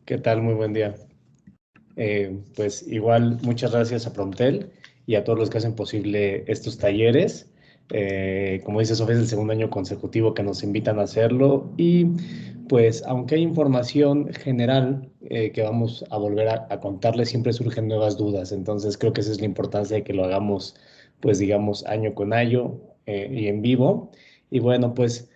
¿Qué tal? Muy buen día. Pues igual, muchas gracias a Promptel y a todos los que hacen posible estos talleres. Como dice Sofía, es el segundo año consecutivo que nos invitan a hacerlo y pues aunque hay información general que vamos a volver a contarles, siempre surgen nuevas dudas. Entonces creo que esa es la importancia de que lo hagamos, pues digamos, año con año y en vivo. Y bueno, pues...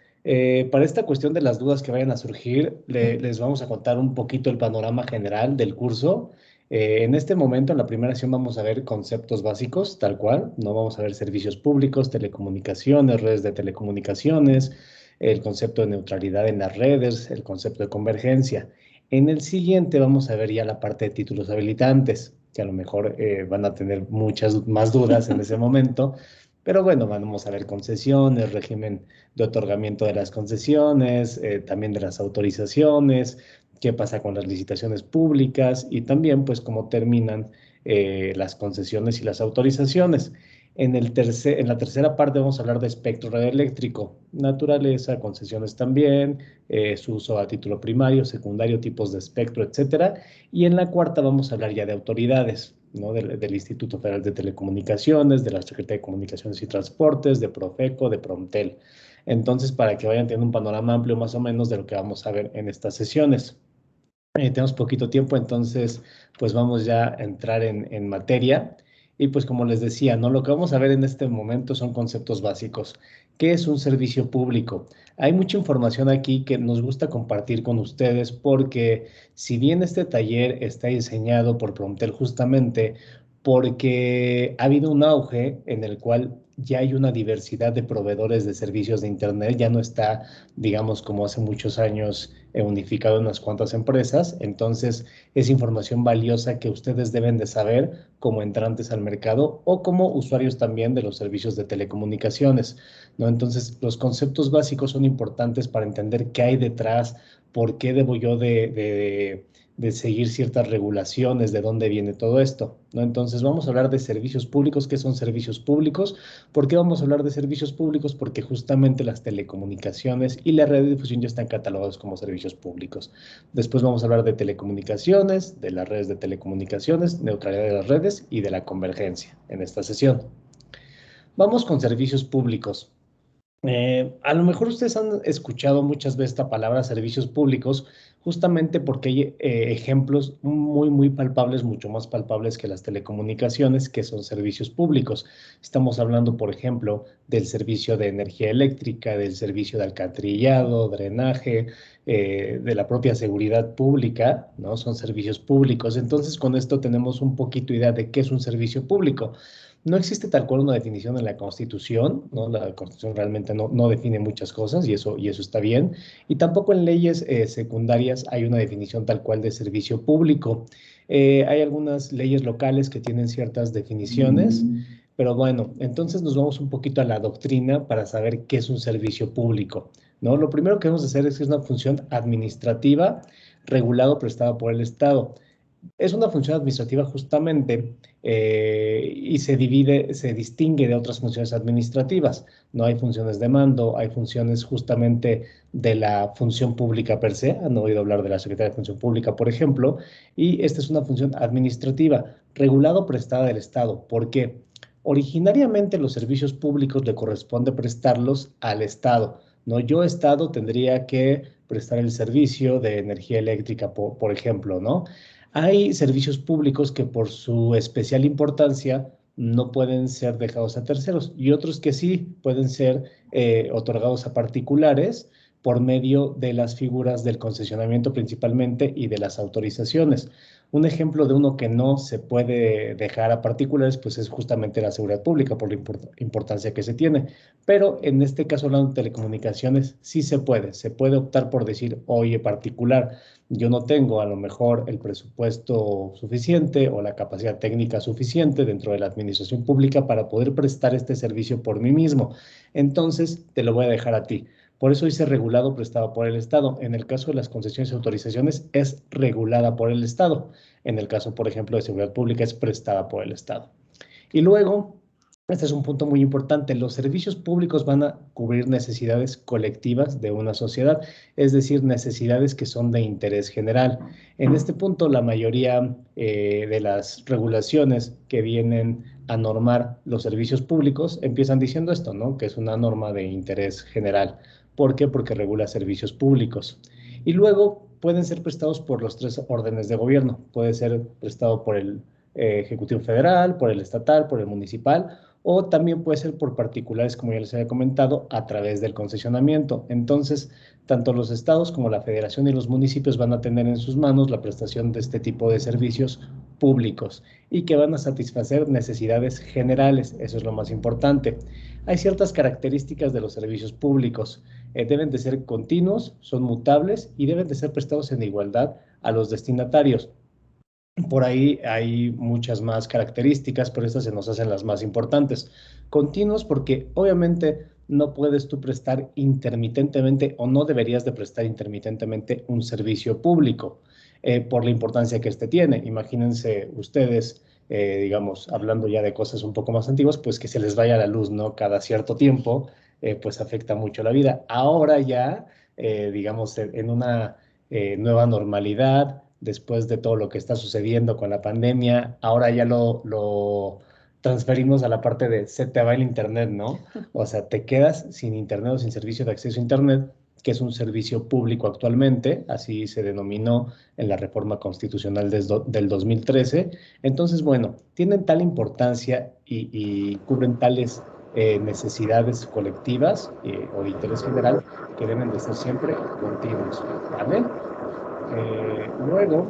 para esta cuestión de las dudas que vayan a surgir, les vamos a contar un poquito el panorama general del curso. En este momento, en la primera sesión, vamos a ver conceptos básicos, tal cual. No vamos a ver servicios públicos, telecomunicaciones, redes de telecomunicaciones, el concepto de neutralidad en las redes, el concepto de convergencia. En el siguiente vamos a ver ya la parte de títulos habilitantes, que a lo mejor van a tener muchas más dudas en ese momento. Pero bueno, vamos a ver concesiones, régimen de otorgamiento de las concesiones, también de las autorizaciones, qué pasa con las licitaciones públicas y también pues cómo terminan las concesiones y las autorizaciones. En la tercera parte vamos a hablar de espectro radioeléctrico, naturaleza, concesiones también, su uso a título primario, secundario, tipos de espectro, etcétera. Y en la cuarta vamos a hablar ya de autoridades, ¿no? Del Instituto Federal de Telecomunicaciones, de la Secretaría de Comunicaciones y Transportes, de Profeco, de Promptel. Entonces, para que vayan teniendo un panorama amplio más o menos de lo que vamos a ver en estas sesiones. Tenemos poquito tiempo, entonces pues vamos ya a entrar en materia. Y pues como les decía, ¿no? Lo que vamos a ver en este momento son conceptos básicos. ¿Qué es un servicio público? Hay mucha información aquí que nos gusta compartir con ustedes porque si bien este taller está diseñado por Promptel justamente porque ha habido un auge en el cual ya hay una diversidad de proveedores de servicios de Internet, ya no está, digamos, como hace muchos años unificado en unas cuantas empresas. Entonces, es información valiosa que ustedes deben de saber como entrantes al mercado o como usuarios también de los servicios de telecomunicaciones, ¿no? Entonces, los conceptos básicos son importantes para entender qué hay detrás, por qué debo yo de seguir ciertas regulaciones, de dónde viene todo esto, ¿no? Entonces, vamos a hablar de servicios públicos. ¿Qué son servicios públicos? ¿Por qué vamos a hablar de servicios públicos? Porque justamente las telecomunicaciones y la radiodifusión ya están catalogados como servicios públicos. Después vamos a hablar de telecomunicaciones, de las redes de telecomunicaciones, neutralidad de las redes y de la convergencia en esta sesión. Vamos con servicios públicos. A lo mejor ustedes han escuchado muchas veces esta palabra servicios públicos, justamente porque hay ejemplos muy palpables, mucho más palpables que las telecomunicaciones, que son servicios públicos. Estamos hablando, por ejemplo, del servicio de energía eléctrica, del servicio de alcantarillado, drenaje, de la propia seguridad pública, ¿no? Son servicios públicos. Entonces, con esto tenemos un poquito idea de qué es un servicio público. No existe tal cual una definición en la Constitución, ¿no? La Constitución realmente no define muchas cosas y eso está bien. Y tampoco en leyes secundarias hay una definición tal cual de servicio público. Hay algunas leyes locales que tienen ciertas definiciones, pero bueno, entonces nos vamos un poquito a la doctrina para saber qué es un servicio público, ¿no? Lo primero que vamos a hacer es que es una función administrativa regulada o prestada por el Estado. Es una función administrativa justamente y se distingue de otras funciones administrativas. No hay funciones de mando, hay funciones justamente de la función pública per se. Han oído hablar de la Secretaría de Función Pública, por ejemplo, y esta es una función administrativa, regulada o prestada del Estado. ¿Por qué? Originariamente los servicios públicos le corresponde prestarlos al Estado. No, yo, Estado, tendría que prestar el servicio de energía eléctrica, por ejemplo, ¿no? Hay servicios públicos que por su especial importancia no pueden ser dejados a terceros y otros que sí pueden ser otorgados a particulares por medio de las figuras del concesionamiento principalmente y de las autorizaciones. Un ejemplo de uno que no se puede dejar a particulares, pues es justamente la seguridad pública por la importancia que se tiene. Pero en este caso, hablando de telecomunicaciones, sí se puede optar por decir, oye, particular, yo no tengo a lo mejor el presupuesto suficiente o la capacidad técnica suficiente dentro de la administración pública para poder prestar este servicio por mí mismo. Entonces, te lo voy a dejar a ti. Por eso dice regulado, prestado por el Estado. En el caso de las concesiones y autorizaciones, es regulada por el Estado. En el caso, por ejemplo, de seguridad pública, es prestada por el Estado. Y luego, Este es un punto muy importante. Los servicios públicos van a cubrir necesidades colectivas de una sociedad, es decir, necesidades que son de interés general. En este punto, la mayoría de las regulaciones que vienen a normar los servicios públicos empiezan diciendo esto, ¿no? Que es una norma de interés general. ¿Por qué? Porque regula servicios públicos. Y luego pueden ser prestados por los tres órdenes de gobierno. Puede ser prestado por el Ejecutivo Federal, por el estatal, por el municipal, o también puede ser por particulares, como ya les había comentado, a través del concesionamiento. Entonces, tanto los estados como la federación y los municipios van a tener en sus manos la prestación de este tipo de servicios públicos y que van a satisfacer necesidades generales. Eso es lo más importante. Hay ciertas características de los servicios públicos. Deben de ser continuos, son mutables y deben de ser prestados en igualdad a los destinatarios. Por ahí hay muchas más características, pero estas se nos hacen las más importantes. Continuos porque obviamente no puedes tú prestar intermitentemente o no deberías de prestar intermitentemente un servicio público por la importancia que este tiene. Imagínense ustedes, digamos, hablando ya de cosas un poco más antiguas, pues que se les vaya la luz, ¿no? Cada cierto tiempo, pues afecta mucho la vida. Ahora ya, digamos, en una nueva normalidad, después de todo lo que está sucediendo con la pandemia, ahora ya lo transferimos a la parte de se te va el internet, ¿no? O sea, te quedas sin internet o sin servicio de acceso a internet, que es un servicio público actualmente, así se denominó en la reforma constitucional del 2013. Entonces, bueno, tienen tal importancia y cubren tales necesidades colectivas o de interés general que deben de ser siempre continuos, ¿vale? Luego,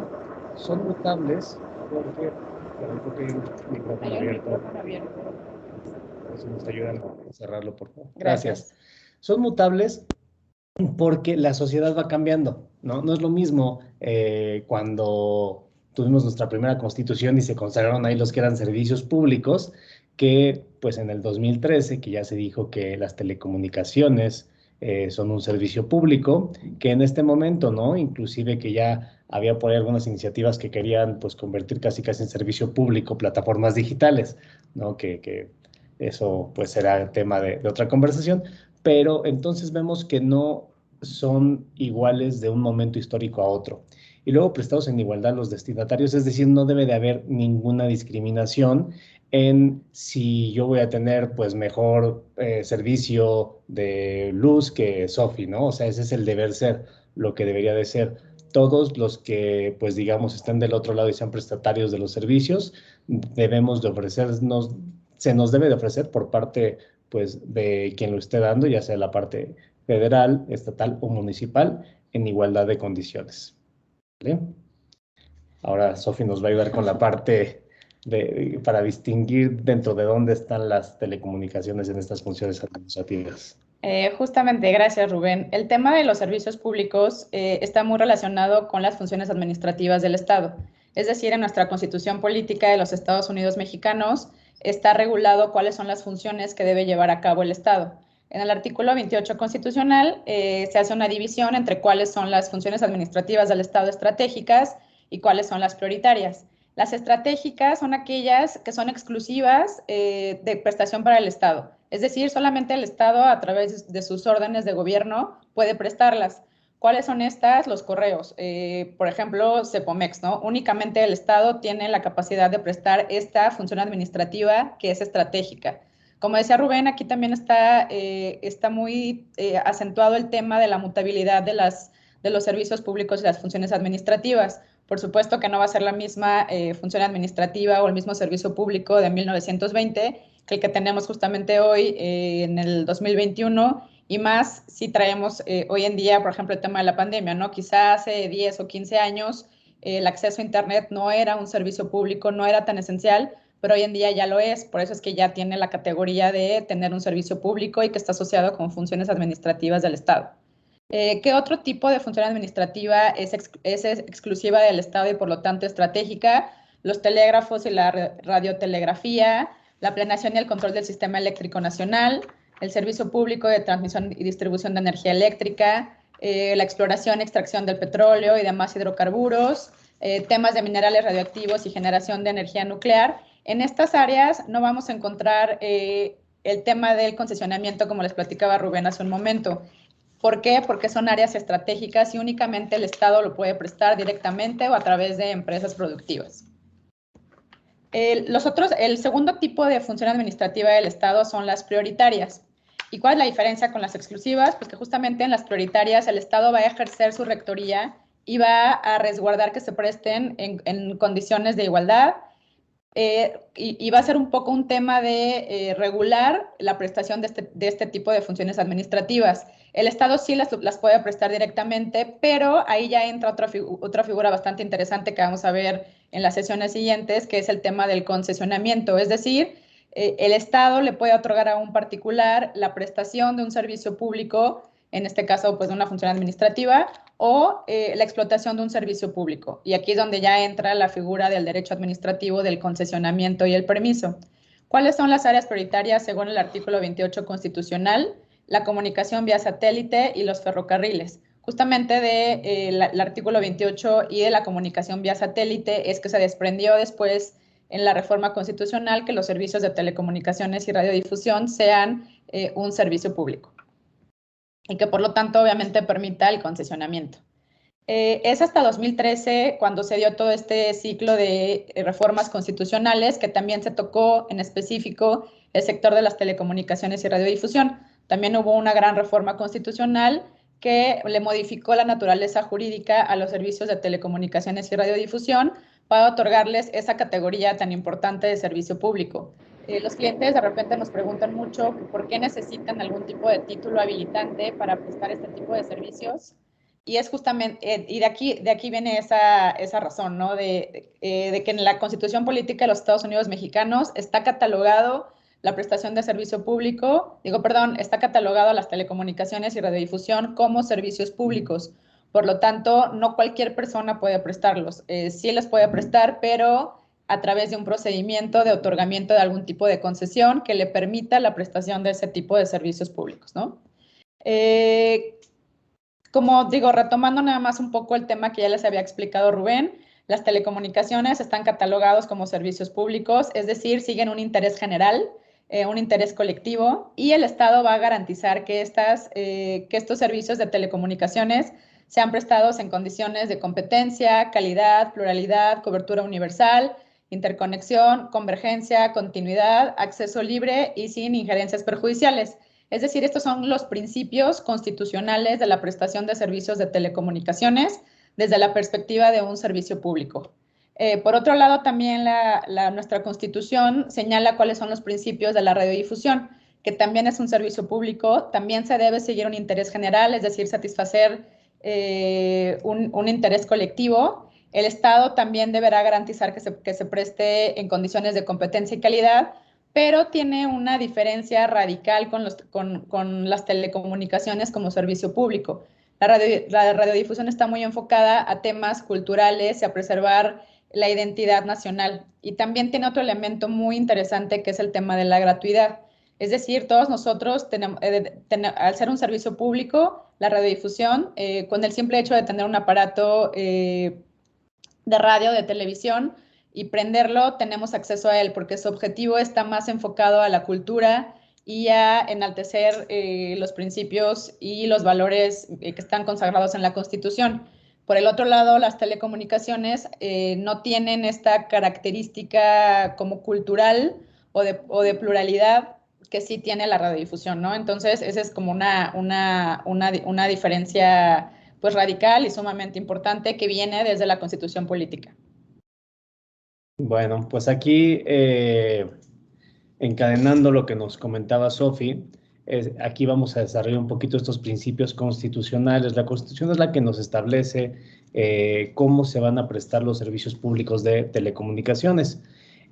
son mutables porque, perdón, porque hay un micrófono abierto. Si nos ayudan a cerrarlo, por favor. Gracias. Son mutables porque la sociedad va cambiando, ¿no? No es lo mismo cuando tuvimos nuestra primera constitución y se consagraron ahí los que eran servicios públicos, que pues en el 2013, que ya se dijo que las telecomunicaciones son un servicio público, que en este momento, ¿no? Inclusive que ya había por ahí algunas iniciativas que querían pues convertir casi casi en servicio público plataformas digitales, ¿no? Que eso pues será tema de otra conversación, pero entonces vemos que no son iguales de un momento histórico a otro. Y luego prestados en igualdad los destinatarios, es decir, no debe de haber ninguna discriminación en si yo voy a tener pues mejor servicio de luz que Sofi, ¿no? O sea, ese es el deber ser, lo que debería de ser. Todos los que, pues digamos, están del otro lado y sean prestatarios de los servicios, debemos de ofrecernos, se nos debe de ofrecer por parte, pues, de quien lo esté dando, ya sea la parte federal, estatal o municipal, en igualdad de condiciones. ¿Vale? Ahora Sofi nos va a ayudar con la parte para distinguir dentro de dónde están las telecomunicaciones en estas funciones administrativas. Justamente, gracias Rubén. El tema de los servicios públicos está muy relacionado con las funciones administrativas del Estado. Es decir, en nuestra Constitución Política de los Estados Unidos Mexicanos está regulado cuáles son las funciones que debe llevar a cabo el Estado. En el artículo 28 constitucional se hace una división entre cuáles son las funciones administrativas del Estado estratégicas y cuáles son las prioritarias. Las estratégicas son aquellas que son exclusivas de prestación para el Estado. Es decir, solamente el Estado, a través de sus órdenes de gobierno, puede prestarlas. ¿Cuáles son estas? Los correos. Por ejemplo, Cepomex, ¿no? Únicamente el Estado tiene la capacidad de prestar esta función administrativa que es estratégica. Como decía Rubén, aquí también está muy acentuado el tema de la mutabilidad de los servicios públicos y las funciones administrativas. Por supuesto que no va a ser la misma función administrativa o el mismo servicio público de 1920 que el que tenemos justamente hoy en el 2021, y más si traemos hoy en día, por ejemplo, el tema de la pandemia, ¿no? Quizá hace 10 o 15 años el acceso a Internet no era un servicio público, no era tan esencial, pero hoy en día ya lo es, por eso es que ya tiene la categoría de tener un servicio público y que está asociado con funciones administrativas del Estado. ¿Qué otro tipo de función administrativa es exclusiva del Estado y por lo tanto estratégica? Los telégrafos y la radiotelegrafía, la planeación y el control del sistema eléctrico nacional, el servicio público de transmisión y distribución de energía eléctrica, la exploración y extracción del petróleo y demás hidrocarburos, temas de minerales radioactivos y generación de energía nuclear. En estas áreas no vamos a encontrar el tema del concesionamiento, como les platicaba Rubén hace un momento. ¿Por qué? Porque son áreas estratégicas y únicamente el Estado lo puede prestar directamente o a través de empresas productivas. El segundo tipo de función administrativa del Estado son las prioritarias. ¿Y cuál es la diferencia con las exclusivas? Pues que justamente en las prioritarias el Estado va a ejercer su rectoría y va a resguardar que se presten en condiciones de igualdad, y va a ser un poco un tema de regular la prestación de este tipo de funciones administrativas. El Estado sí las puede prestar directamente, pero ahí ya entra otra figura bastante interesante que vamos a ver en las sesiones siguientes, que es el tema del concesionamiento. Es decir, el Estado le puede otorgar a un particular la prestación de un servicio público, en este caso, pues de una función administrativa, o la explotación de un servicio público. Y aquí es donde ya entra la figura del derecho administrativo, del concesionamiento y el permiso. ¿Cuáles son las áreas prioritarias según el artículo 28 constitucional? La comunicación vía satélite y los ferrocarriles. Justamente del artículo 28 y de la comunicación vía satélite es que se desprendió después en la reforma constitucional que los servicios de telecomunicaciones y radiodifusión sean un servicio público y que por lo tanto obviamente permita el concesionamiento. Es hasta 2013 cuando se dio todo este ciclo de reformas constitucionales que también se tocó en específico el sector de las telecomunicaciones y radiodifusión. También hubo una gran reforma constitucional que le modificó la naturaleza jurídica a los servicios de telecomunicaciones y radiodifusión para otorgarles esa categoría tan importante de servicio público. Los clientes de repente nos preguntan mucho por qué necesitan algún tipo de título habilitante para prestar este tipo de servicios. Y es justamente, y de aquí viene esa razón, ¿no? De que en la Constitución Política de los Estados Unidos Mexicanos está catalogado la prestación de servicio público, está catalogado las telecomunicaciones y radiodifusión como servicios públicos. Por lo tanto, no cualquier persona puede prestarlos. Sí les puede prestar, pero a través de un procedimiento de otorgamiento de algún tipo de concesión que le permita la prestación de ese tipo de servicios públicos, ¿no? Como digo, retomando nada más un poco el tema que ya les había explicado Rubén, las telecomunicaciones están catalogados como servicios públicos, es decir, siguen un interés general, un interés colectivo, y el Estado va a garantizar que estos servicios de telecomunicaciones sean prestados en condiciones de competencia, calidad, pluralidad, cobertura universal, interconexión, convergencia, continuidad, acceso libre y sin injerencias perjudiciales. Es decir, estos son los principios constitucionales de la prestación de servicios de telecomunicaciones desde la perspectiva de un servicio público. Por otro lado, también nuestra Constitución señala cuáles son los principios de la radiodifusión, que también es un servicio público, también se debe seguir un interés general, es decir, satisfacer un interés colectivo. El Estado también deberá garantizar que se preste en condiciones de competencia y calidad, pero tiene una diferencia radical con las telecomunicaciones como servicio público. La radiodifusión está muy enfocada a temas culturales y a preservar la identidad nacional. Y también tiene otro elemento muy interesante que es el tema de la gratuidad. Es decir, todos nosotros, al ser un servicio público, la radiodifusión, con el simple hecho de tener un aparato de radio, de televisión, y prenderlo, tenemos acceso a él, porque su objetivo está más enfocado a la cultura y a enaltecer los principios y los valores que están consagrados en la Constitución. Por el otro lado, las telecomunicaciones no tienen esta característica como cultural o de pluralidad que sí tiene la radiodifusión, ¿no? Entonces, esa es como una diferencia pues radical y sumamente importante que viene desde la Constitución Política. Bueno, pues aquí, encadenando lo que nos comentaba Sofi, aquí vamos a desarrollar un poquito estos principios constitucionales. La Constitución es la que nos establece cómo se van a prestar los servicios públicos de telecomunicaciones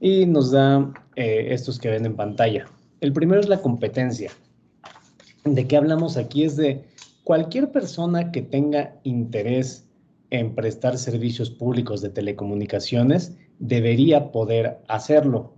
y nos da estos que ven en pantalla. El primero es la competencia. ¿De qué hablamos aquí? Es de cualquier persona que tenga interés en prestar servicios públicos de telecomunicaciones debería poder hacerlo.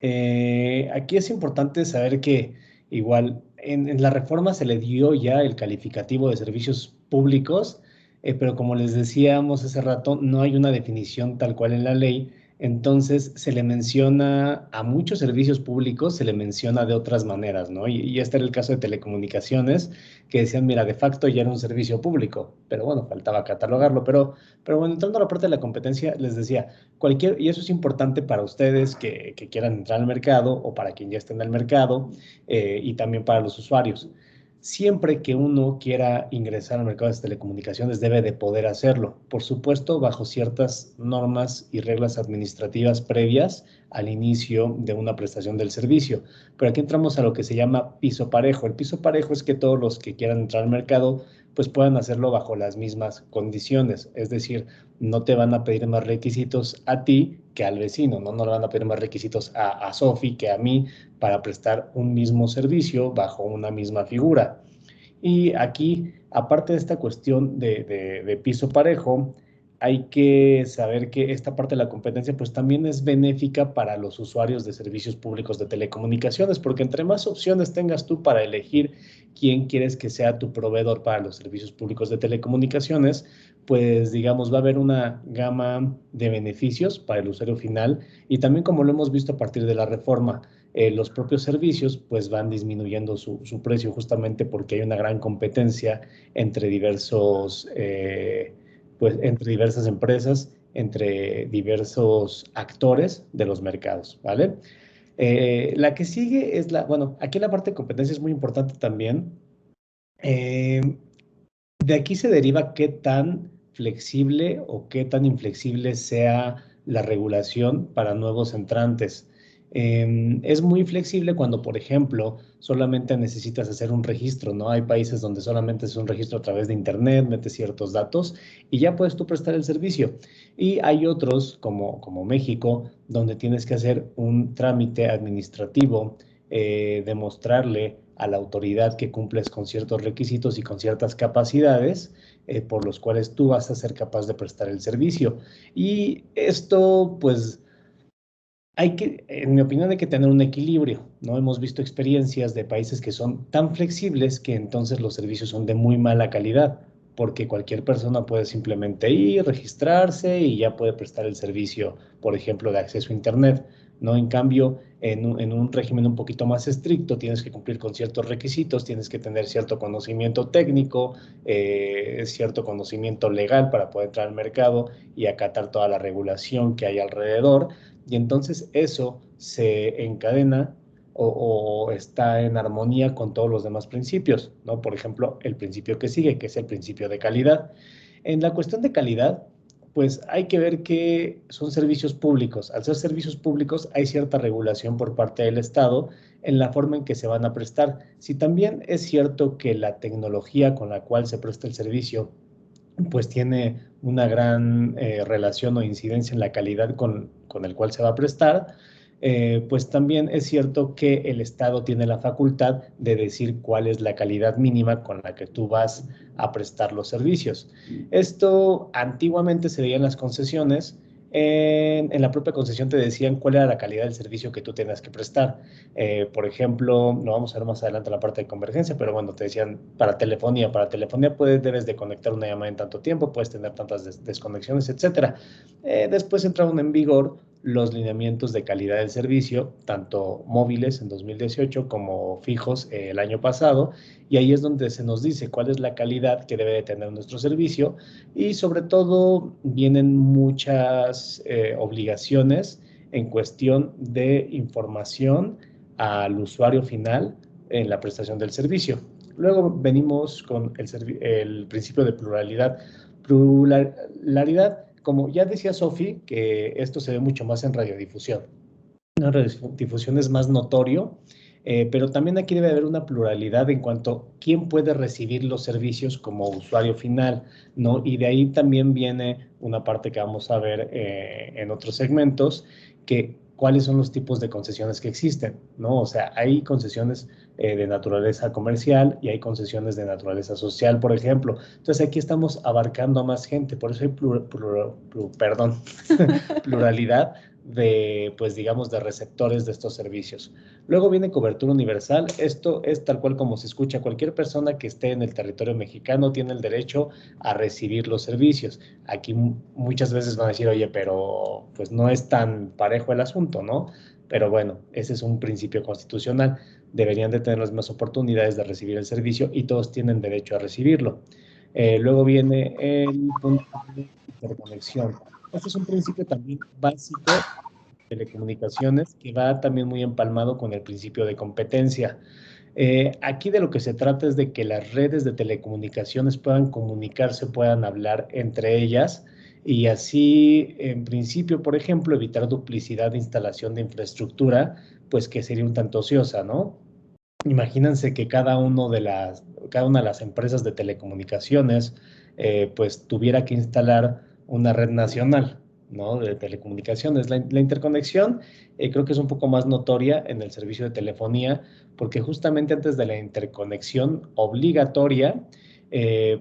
Aquí es importante saber que igual en la reforma se le dio ya el calificativo de servicios públicos, pero como les decíamos hace rato, no hay una definición tal cual en la ley Entonces, se le menciona a muchos servicios públicos, se le menciona de otras maneras, ¿no? Y este era el caso de telecomunicaciones, que decían, mira, de facto ya era un servicio público, pero bueno, faltaba catalogarlo. Pero bueno, entrando a la parte de la competencia, les decía, y eso es importante para ustedes que quieran entrar al mercado o para quien ya esté en el mercado y también para los usuarios. Siempre que uno quiera ingresar al mercado de las telecomunicaciones debe de poder hacerlo, por supuesto, bajo ciertas normas y reglas administrativas previas al inicio de una prestación del servicio. Pero aquí entramos a lo que se llama piso parejo. El piso parejo es que todos los que quieran entrar al mercado pues puedan hacerlo bajo las mismas condiciones, es decir, no te van a pedir más requisitos a ti que al vecino, no le van a pedir más requisitos a Sofi que a mí para prestar un mismo servicio bajo una misma figura. Y aquí, aparte de esta cuestión de piso parejo, hay que saber que esta parte de la competencia pues también es benéfica para los usuarios de servicios públicos de telecomunicaciones, porque entre más opciones tengas tú para elegir quién quieres que sea tu proveedor para los servicios públicos de telecomunicaciones, pues digamos va a haber una gama de beneficios para el usuario final y también como lo hemos visto a partir de la reforma, los propios servicios pues van disminuyendo su precio justamente porque hay una gran competencia entre entre diversas empresas, entre diversos actores de los mercados, ¿vale? La que sigue es bueno, aquí la parte de competencia es muy importante también. De aquí se deriva qué tan flexible o qué tan inflexible sea la regulación para nuevos entrantes. Es muy flexible cuando, por ejemplo, solamente necesitas hacer un registro, ¿no? Hay países donde solamente es un registro a través de Internet, metes ciertos datos y ya puedes tú prestar el servicio. Y hay otros, como México, donde tienes que hacer un trámite administrativo, demostrarle a la autoridad que cumples con ciertos requisitos y con ciertas capacidades por los cuales tú vas a ser capaz de prestar el servicio. Y esto, pues, en mi opinión, hay que tener un equilibrio, ¿no? Hemos visto experiencias de países que son tan flexibles que entonces los servicios son de muy mala calidad, porque cualquier persona puede simplemente ir, registrarse y ya puede prestar el servicio, por ejemplo, de acceso a Internet, ¿no? En cambio, en un régimen un poquito más estricto, tienes que cumplir con ciertos requisitos, tienes que tener cierto conocimiento técnico, cierto conocimiento legal para poder entrar al mercado y acatar toda la regulación que hay alrededor. Y entonces eso se encadena o está en armonía con todos los demás principios, ¿no? Por ejemplo, el principio que sigue, que es el principio de calidad. En la cuestión de calidad, pues hay que ver que son servicios públicos. Al ser servicios públicos hay cierta regulación por parte del Estado en la forma en que se van a prestar. Si también es cierto que la tecnología con la cual se presta el servicio pues tiene una gran relación o incidencia en la calidad con el cual se va a prestar, pues también es cierto que el Estado tiene la facultad de decir cuál es la calidad mínima con la que tú vas a prestar los servicios. Esto antiguamente se veía en las concesiones. En la propia concesión te decían cuál era la calidad del servicio que tú tenías que prestar. Por ejemplo, lo vamos a ver más adelante en la parte de convergencia, pero bueno, te decían para telefonía debes de conectar una llamada en tanto tiempo, puedes tener tantas desconexiones, etcétera. Después entraron en vigor los lineamientos de calidad del servicio, tanto móviles en 2018 como fijos el año pasado, y ahí es donde se nos dice cuál es la calidad que debe de tener nuestro servicio y sobre todo vienen muchas obligaciones en cuestión de información al usuario final en la prestación del servicio. Luego venimos con el principio de pluralidad. Pluralidad, como ya decía Sofi, que esto se ve mucho más en radiodifusión. En radiodifusión es más notorio, pero también aquí debe haber una pluralidad en cuanto a quién puede recibir los servicios como usuario final, ¿no? Y de ahí también viene una parte que vamos a ver en otros segmentos, que cuáles son los tipos de concesiones que existen, ¿no? O sea, hay concesiones de naturaleza comercial y hay concesiones de naturaleza social, por ejemplo. Entonces aquí estamos abarcando a más gente, por eso hay pluralidad de, pues digamos, de receptores de estos servicios. Luego viene cobertura universal. Esto es tal cual como se escucha. Cualquier persona que esté en el territorio mexicano tiene el derecho a recibir los servicios. Aquí muchas veces van a decir, oye, pero pues no es tan parejo el asunto, ¿no? Pero bueno, ese es un principio constitucional. Deberían de tener las mismas oportunidades de recibir el servicio y todos tienen derecho a recibirlo. Luego viene el punto de interconexión. Este es un principio también básico de telecomunicaciones que va también muy empalmado con el principio de competencia. Aquí de lo que se trata es de que las redes de telecomunicaciones puedan comunicarse, puedan hablar entre ellas y así, en principio, por ejemplo, evitar duplicidad de instalación de infraestructura, pues que sería un tanto ociosa, ¿no? Imagínense que cada una de las empresas de telecomunicaciones pues tuviera que instalar una red nacional, ¿no? De telecomunicaciones. La interconexión creo que es un poco más notoria en el servicio de telefonía porque justamente antes de la interconexión obligatoria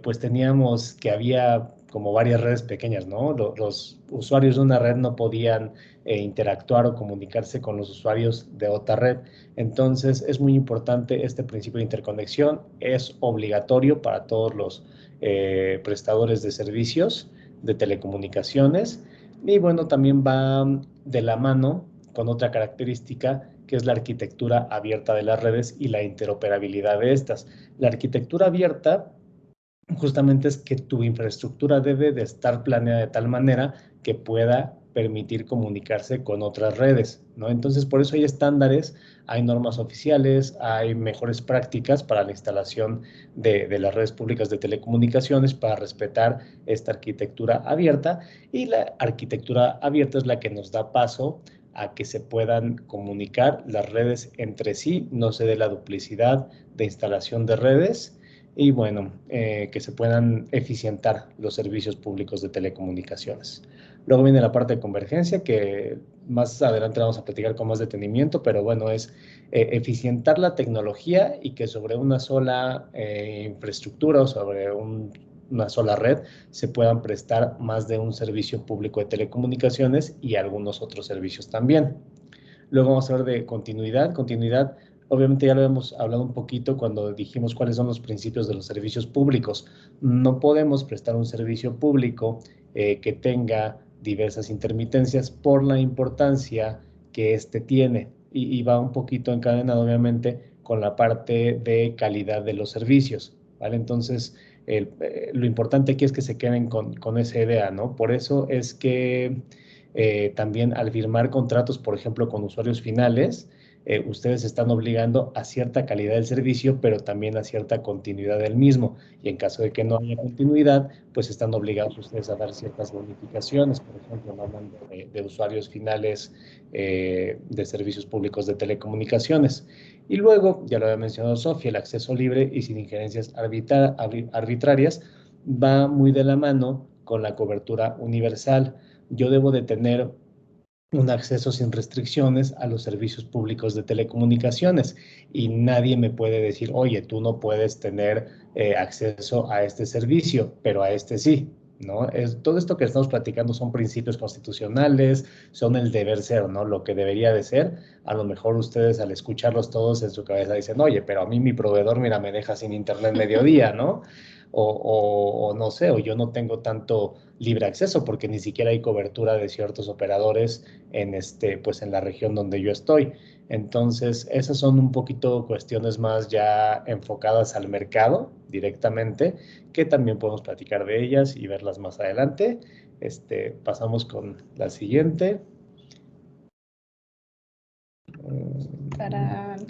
pues teníamos que había como varias redes pequeñas, ¿no? Los usuarios de una red no podían interactuar o comunicarse con los usuarios de otra red. Entonces, es muy importante este principio de interconexión. Es obligatorio para todos los prestadores de servicios de telecomunicaciones. Y bueno, también va de la mano con otra característica que es la arquitectura abierta de las redes y la interoperabilidad de estas. La arquitectura abierta justamente es que tu infraestructura debe de estar planeada de tal manera que pueda permitir comunicarse con otras redes, ¿no? Entonces, por eso hay estándares, hay normas oficiales, hay mejores prácticas para la instalación de las redes públicas de telecomunicaciones para respetar esta arquitectura abierta y la arquitectura abierta es la que nos da paso a que se puedan comunicar las redes entre sí, no se dé la duplicidad de instalación de redes y bueno, que se puedan eficientar los servicios públicos de telecomunicaciones. Luego viene la parte de convergencia, que más adelante vamos a platicar con más detenimiento, pero bueno, es eficientar la tecnología y que sobre una sola infraestructura o sobre una sola red se puedan prestar más de un servicio público de telecomunicaciones y algunos otros servicios también. Luego vamos a hablar de continuidad. Continuidad, obviamente ya lo hemos hablado un poquito cuando dijimos cuáles son los principios de los servicios públicos. No podemos prestar un servicio público que tenga diversas intermitencias por la importancia que éste tiene. Y va un poquito encadenado, obviamente, con la parte de calidad de los servicios, ¿vale? Entonces, lo importante aquí es que se queden con esa idea, ¿no? Por eso es que también al firmar contratos, por ejemplo, con usuarios finales, ustedes están obligando a cierta calidad del servicio, pero también a cierta continuidad del mismo. Y en caso de que no haya continuidad, pues están obligados ustedes a dar ciertas bonificaciones, por ejemplo, hablando de usuarios finales de servicios públicos de telecomunicaciones. Y luego, ya lo había mencionado Sofía, el acceso libre y sin injerencias arbitrarias va muy de la mano con la cobertura universal. Yo debo de tener un acceso sin restricciones a los servicios públicos de telecomunicaciones y nadie me puede decir, oye, tú no puedes tener acceso a este servicio, pero a este sí, ¿no? Todo esto que estamos platicando son principios constitucionales, son el deber ser, ¿no? Lo que debería de ser. A lo mejor ustedes al escucharlos todos en su cabeza dicen, oye, pero a mí mi proveedor, mira, me deja sin internet mediodía, ¿no? O no sé, o yo no tengo tanto libre acceso porque ni siquiera hay cobertura de ciertos operadores pues en la región donde yo estoy. Entonces, esas son un poquito cuestiones más ya enfocadas al mercado directamente, que también podemos platicar de ellas y verlas más adelante. Pasamos con la siguiente. ¡Tarán!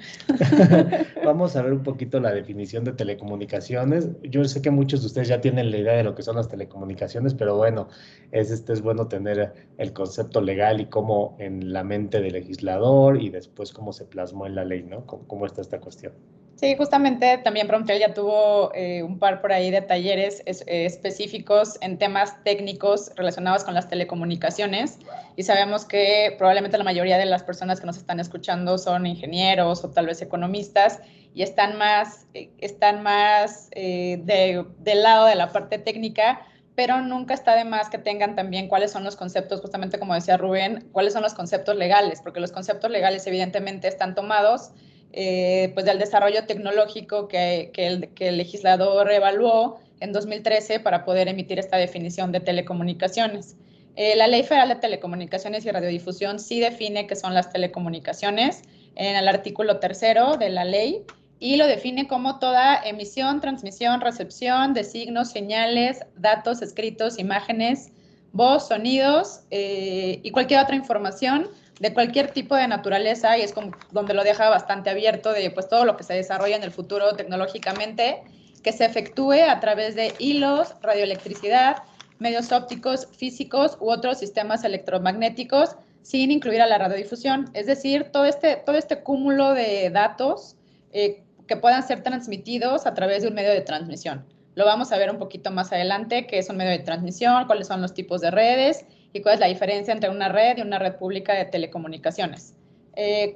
Vamos a ver un poquito la definición de telecomunicaciones. Yo sé que muchos de ustedes ya tienen la idea de lo que son las telecomunicaciones, pero bueno, es bueno tener el concepto legal y cómo en la mente del legislador y después cómo se plasmó en la ley, ¿no? ¿Cómo está esta cuestión? Sí, justamente también Promptel ya tuvo un par por ahí de talleres específicos en temas técnicos relacionados con las telecomunicaciones y sabemos que probablemente la mayoría de las personas que nos están escuchando son ingenieros o tal vez economistas y están más del lado de la parte técnica, pero nunca está de más que tengan también cuáles son los conceptos, justamente como decía Rubén, cuáles son los conceptos legales, porque los conceptos legales evidentemente están tomados pues del desarrollo tecnológico que el legislador evaluó en 2013 para poder emitir esta definición de telecomunicaciones. La Ley Federal de Telecomunicaciones y Radiodifusión sí define qué son las telecomunicaciones en el artículo 3 de la ley, y lo define como toda emisión, transmisión, recepción de signos, señales, datos escritos, imágenes, voz, sonidos y cualquier otra información de cualquier tipo de naturaleza, y es como donde lo deja bastante abierto de pues todo lo que se desarrolla en el futuro tecnológicamente, que se efectúe a través de hilos, radioelectricidad, medios ópticos, físicos u otros sistemas electromagnéticos, sin incluir a la radiodifusión. Es decir, todo este cúmulo de datos que puedan ser transmitidos a través de un medio de transmisión. Lo vamos a ver un poquito más adelante, qué es un medio de transmisión, cuáles son los tipos de redes y cuál es la diferencia entre una red y una red pública de telecomunicaciones.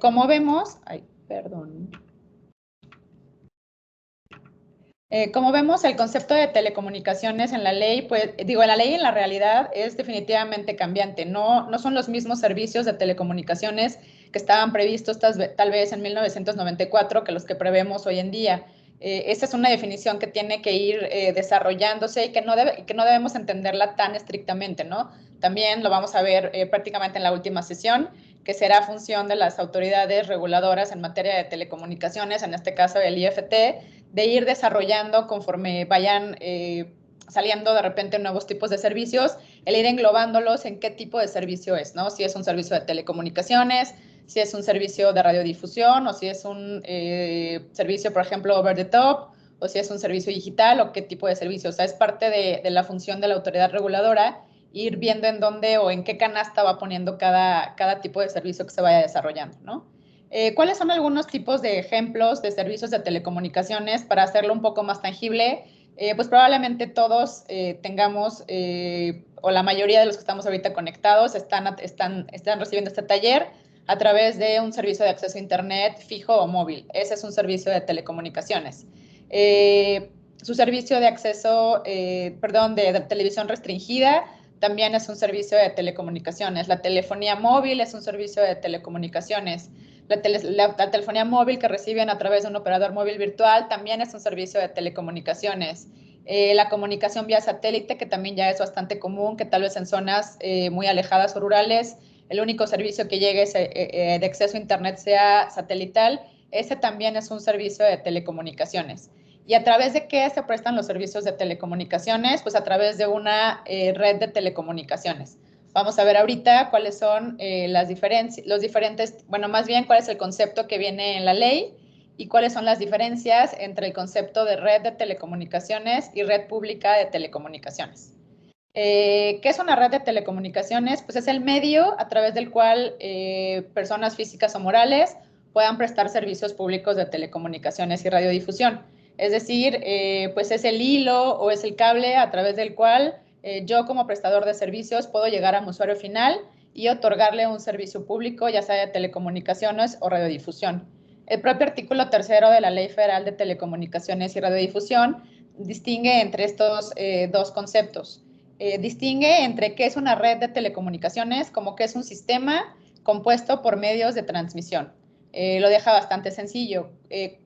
Como vemos, como vemos, el concepto de telecomunicaciones en la ley, pues digo, en la ley y en la realidad es definitivamente cambiante. No son los mismos servicios de telecomunicaciones que estaban previstos tal vez en 1994 que los que prevemos hoy en día. Esa es una definición que tiene que ir desarrollándose y que no debemos entenderla tan estrictamente, ¿no? También lo vamos a ver prácticamente en la última sesión, que será función de las autoridades reguladoras en materia de telecomunicaciones, en este caso el IFT, de ir desarrollando conforme vayan saliendo de repente nuevos tipos de servicios, el ir englobándolos en qué tipo de servicio es, ¿no? Si es un servicio de telecomunicaciones, si es un servicio de radiodifusión, o si es un servicio, por ejemplo, over the top, o si es un servicio digital, o qué tipo de servicio. O sea, es parte de la función de la autoridad reguladora ir viendo en dónde o en qué canasta va poniendo cada tipo de servicio que se vaya desarrollando, ¿no? ¿Cuáles son algunos tipos de ejemplos de servicios de telecomunicaciones para hacerlo un poco más tangible? Pues probablemente todos tengamos, o la mayoría de los que estamos ahorita conectados están recibiendo este taller a través de un servicio de acceso a Internet fijo o móvil. Ese es un servicio de telecomunicaciones. Su servicio de acceso, de televisión restringida también es un servicio de telecomunicaciones. La telefonía móvil es un servicio de telecomunicaciones. La telefonía móvil que reciben a través de un operador móvil virtual también es un servicio de telecomunicaciones. La comunicación vía satélite, que también ya es bastante común, que tal vez en zonas muy alejadas o rurales el único servicio que llegue de acceso a Internet sea satelital, ese también es un servicio de telecomunicaciones. ¿Y a través de qué se prestan los servicios de telecomunicaciones? Pues a través de una red de telecomunicaciones. Vamos a ver ahorita cuáles son cuál es el concepto que viene en la ley y cuáles son las diferencias entre el concepto de red de telecomunicaciones y red pública de telecomunicaciones. ¿Qué es una red de telecomunicaciones? Pues es el medio a través del cual personas físicas o morales puedan prestar servicios públicos de telecomunicaciones y radiodifusión. Es decir, pues es el hilo o es el cable a través del cual yo como prestador de servicios puedo llegar a mi usuario final y otorgarle un servicio público, ya sea de telecomunicaciones o radiodifusión. El propio artículo 3 de la Ley Federal de Telecomunicaciones y Radiodifusión distingue entre estos dos conceptos. Distingue entre qué es una red de telecomunicaciones como que es un sistema compuesto por medios de transmisión. Lo deja bastante sencillo.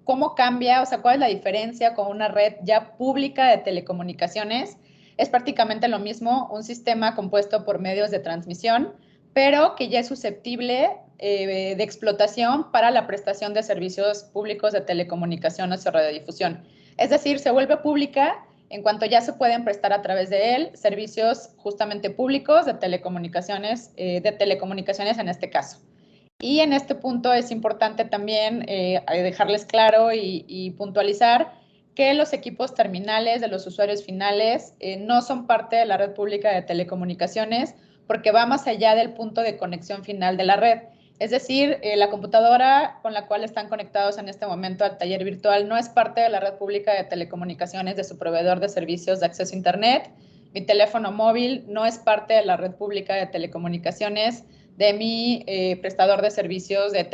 ¿Cómo cambia? O sea, ¿cuál es la diferencia con una red ya pública de telecomunicaciones? Es prácticamente lo mismo, un sistema compuesto por medios de transmisión, pero que ya es susceptible de explotación para la prestación de servicios públicos de telecomunicaciones o radiodifusión. Es decir, se vuelve pública en cuanto ya se pueden prestar a través de él servicios justamente públicos de telecomunicaciones en este caso. Y en este punto es importante también dejarles claro y puntualizar que los equipos terminales de los usuarios finales no son parte de la red pública de telecomunicaciones porque va más allá del punto de conexión final de la red. Es decir, la computadora con la cual están conectados en este momento al taller virtual no es parte de la red pública de telecomunicaciones de su proveedor de servicios de acceso a Internet. Mi teléfono móvil no es parte de la red pública de telecomunicaciones de mi prestador de servicios de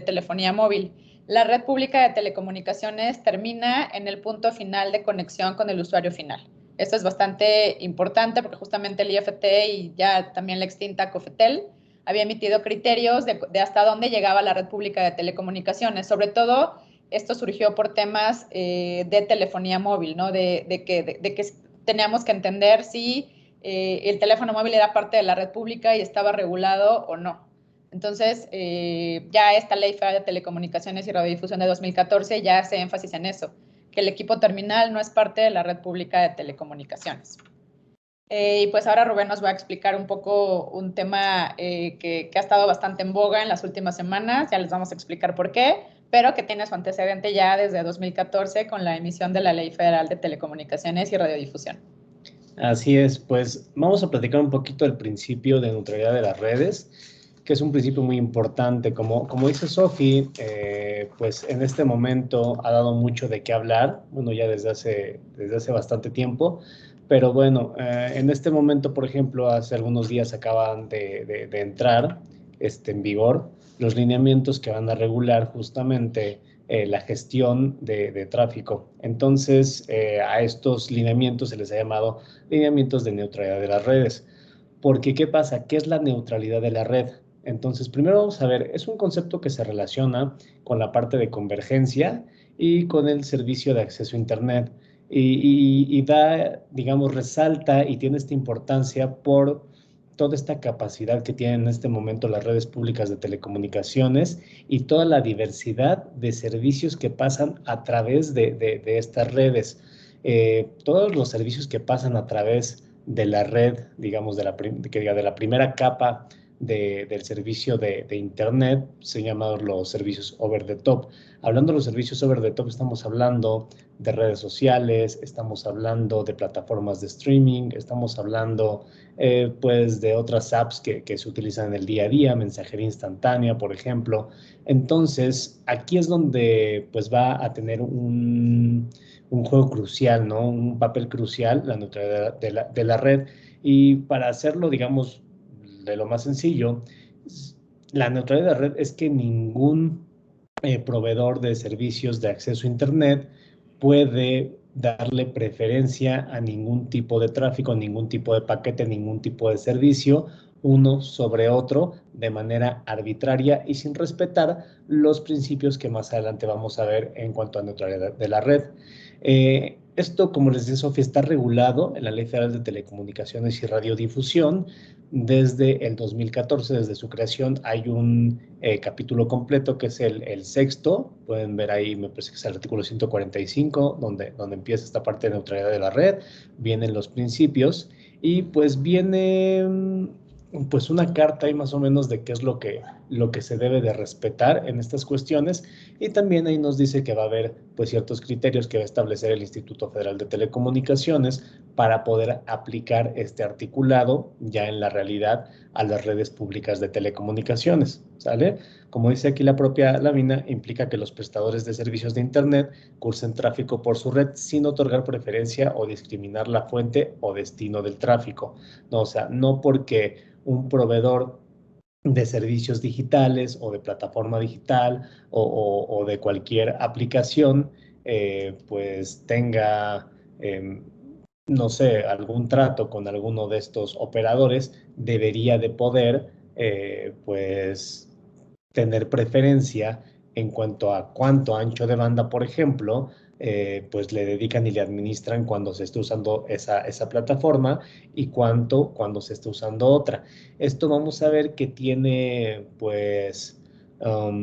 telefonía móvil. La red pública de telecomunicaciones termina en el punto final de conexión con el usuario final. Esto es bastante importante porque justamente el IFT y ya también la extinta COFETEL había emitido criterios de hasta dónde llegaba la red pública de telecomunicaciones. Sobre todo, esto surgió por temas de telefonía móvil, ¿no? De que teníamos que entender si el teléfono móvil era parte de la red pública y estaba regulado o no. Entonces, ya esta Ley Federal de Telecomunicaciones y Radiodifusión de 2014 ya hace énfasis en eso, que el equipo terminal no es parte de la red pública de telecomunicaciones. Y pues ahora Rubén nos va a explicar un poco un tema que ha estado bastante en boga en las últimas semanas, ya les vamos a explicar por qué, pero que tiene su antecedente ya desde 2014 con la emisión de la Ley Federal de Telecomunicaciones y Radiodifusión. Así es, pues vamos a platicar un poquito del principio de neutralidad de las redes, que es un principio muy importante. Como dice Sofi, pues en este momento ha dado mucho de qué hablar, bueno, ya desde hace bastante tiempo, pero bueno, en este momento, por ejemplo, hace algunos días acaban de entrar en vigor los lineamientos que van a regular justamente la gestión de tráfico. Entonces, a estos lineamientos se les ha llamado lineamientos de neutralidad de las redes. Porque, ¿qué pasa? ¿Qué es la neutralidad de la red? Entonces, primero vamos a ver, es un concepto que se relaciona con la parte de convergencia y con el servicio de acceso a Internet. Y da, digamos, resalta y tiene esta importancia por toda esta capacidad que tienen en este momento las redes públicas de telecomunicaciones y toda la diversidad de servicios que pasan a través de estas redes. Todos los servicios que pasan a través de la red, digamos, de la primera capa del servicio de Internet, se llaman los servicios over the top. Hablando de los servicios over the top, estamos hablando de redes sociales, estamos hablando de plataformas de streaming, estamos hablando pues de otras apps que se utilizan en el día a día, mensajería instantánea, por ejemplo. Entonces, aquí es donde pues va a tener un juego crucial, ¿no? Un papel crucial, la neutralidad de la red. Y para hacerlo, digamos, de lo más sencillo, la neutralidad de la red es que ningún proveedor de servicios de acceso a Internet puede darle preferencia a ningún tipo de tráfico, ningún tipo de paquete, ningún tipo de servicio, uno sobre otro de manera arbitraria y sin respetar los principios que más adelante vamos a ver en cuanto a neutralidad de la red. Esto, como les decía Sofía, está regulado en la Ley Federal de Telecomunicaciones y Radiodifusión desde el 2014, desde su creación. Hay un capítulo completo que es el sexto, pueden ver ahí, me parece que es el artículo 145, donde empieza esta parte de neutralidad de la red, vienen los principios y pues viene pues una carta ahí más o menos de qué es lo que se debe de respetar en estas cuestiones, y también ahí nos dice que va a haber pues ciertos criterios que va a establecer el Instituto Federal de Telecomunicaciones para poder aplicar este articulado ya en la realidad a las redes públicas de telecomunicaciones, ¿sale? Como dice aquí la propia lámina, implica que los prestadores de servicios de Internet cursen tráfico por su red sin otorgar preferencia o discriminar la fuente o destino del tráfico. No, o sea, no porque un proveedor de servicios digitales o de plataforma digital o de cualquier aplicación, pues tenga, no sé, algún trato con alguno de estos operadores, debería de poder, pues, tener preferencia en cuanto a cuánto ancho de banda, por ejemplo, pues le dedican y le administran cuando se esté usando esa plataforma y cuánto cuando se esté usando otra. Esto vamos a ver que tiene, pues,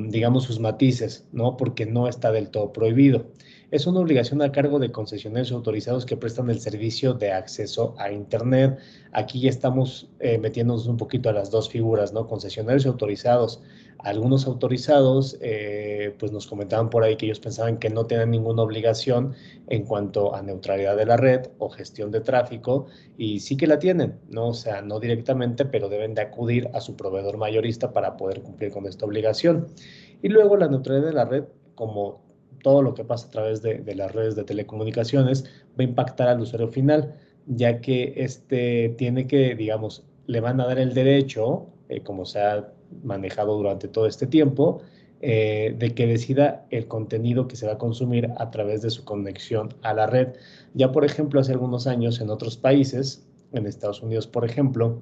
digamos, sus matices, ¿no? Porque no está del todo prohibido. Es una obligación a cargo de concesionarios autorizados que prestan el servicio de acceso a Internet. Aquí ya estamos metiéndonos un poquito a las dos figuras, ¿no? Concesionarios autorizados. Algunos autorizados, pues nos comentaban por ahí que ellos pensaban que no tenían ninguna obligación en cuanto a neutralidad de la red o gestión de tráfico, y sí que la tienen, ¿no? O sea, no directamente, pero deben de acudir a su proveedor mayorista para poder cumplir con esta obligación. Y luego la neutralidad de la red, como todo lo que pasa a través de las redes de telecomunicaciones, va a impactar al usuario final, ya que tiene que, digamos, le van a dar el derecho, como se ha manejado durante todo este tiempo, de que decida el contenido que se va a consumir a través de su conexión a la red. Ya, por ejemplo, hace algunos años en otros países, en Estados Unidos, por ejemplo,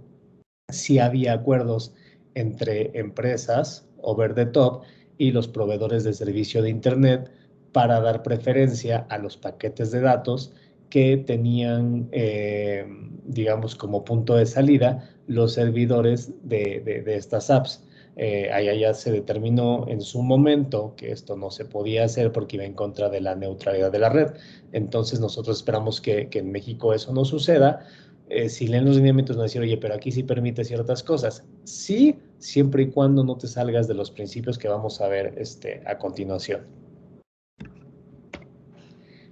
sí había acuerdos entre empresas over the top y los proveedores de servicio de Internet para dar preferencia a los paquetes de datos que tenían, digamos, como punto de salida los servidores de estas apps. Allá ya se determinó en su momento que esto no se podía hacer porque iba en contra de la neutralidad de la red. Entonces nosotros esperamos que en México eso no suceda. Si leen los lineamientos van a decir, oye, pero aquí sí permite ciertas cosas. Sí, siempre y cuando no te salgas de los principios que vamos a ver a continuación.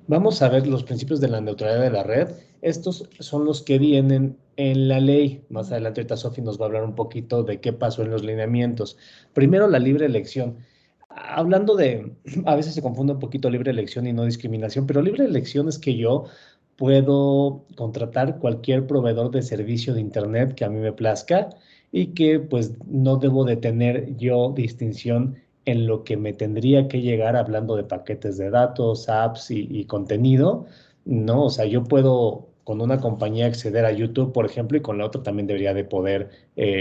Vamos a ver los principios de la neutralidad de la red. Estos son los que vienen en la ley. Más adelante ahorita Sofi nos va a hablar un poquito de qué pasó en los lineamientos. Primero, la libre elección. Hablando de, a veces se confunde un poquito libre elección y no discriminación, pero libre elección es que yo puedo contratar cualquier proveedor de servicio de Internet que a mí me plazca y que pues no debo de tener yo distinción en lo que me tendría que llegar hablando de paquetes de datos, apps y contenido, ¿no? O sea, yo puedo con una compañía acceder a YouTube, por ejemplo, y con la otra también debería de poder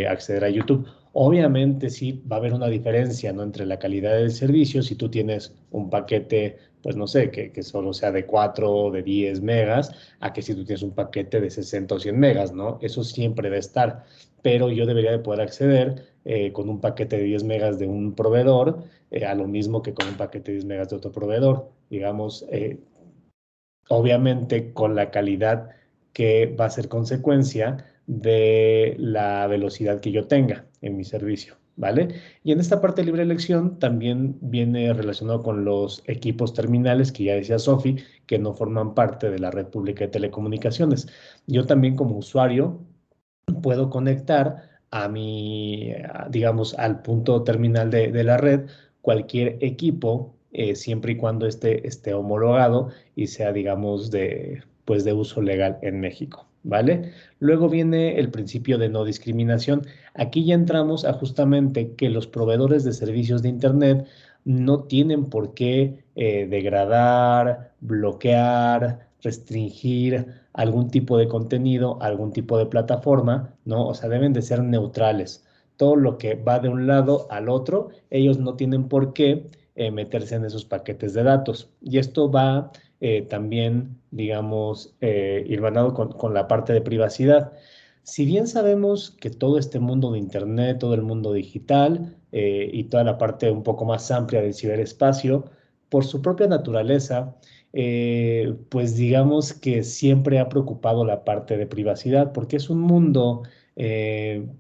acceder a YouTube. Obviamente sí va a haber una diferencia, ¿no? Entre la calidad del servicio, si tú tienes un paquete, pues no sé, que solo sea de 4 o de 10 megas, a que si tú tienes un paquete de 60 o 100 megas, ¿no? Eso siempre debe estar, pero yo debería de poder acceder con un paquete de 10 megas de un proveedor a lo mismo que con un paquete de 10 megas de otro proveedor. Digamos, obviamente con la calidad que va a ser consecuencia de la velocidad que yo tenga en mi servicio, ¿vale? Y en esta parte de libre elección también viene relacionado con los equipos terminales que ya decía Sofi, que no forman parte de la red pública de telecomunicaciones. Yo también como usuario puedo conectar digamos, al punto terminal de la red cualquier equipo, siempre y cuando esté homologado y sea, digamos, pues de uso legal en México, ¿vale? Luego viene el principio de no discriminación. Aquí ya entramos a justamente que los proveedores de servicios de Internet no tienen por qué degradar, bloquear, restringir algún tipo de contenido, algún tipo de plataforma, ¿no? O sea, deben de ser neutrales. Todo lo que va de un lado al otro, ellos no tienen por qué meterse en esos paquetes de datos. Y esto va también, digamos, hilvanado con la parte de privacidad. Si bien sabemos que todo este mundo de Internet, todo el mundo digital y toda la parte un poco más amplia del ciberespacio, por su propia naturaleza, pues digamos que siempre ha preocupado la parte de privacidad, porque es un mundo,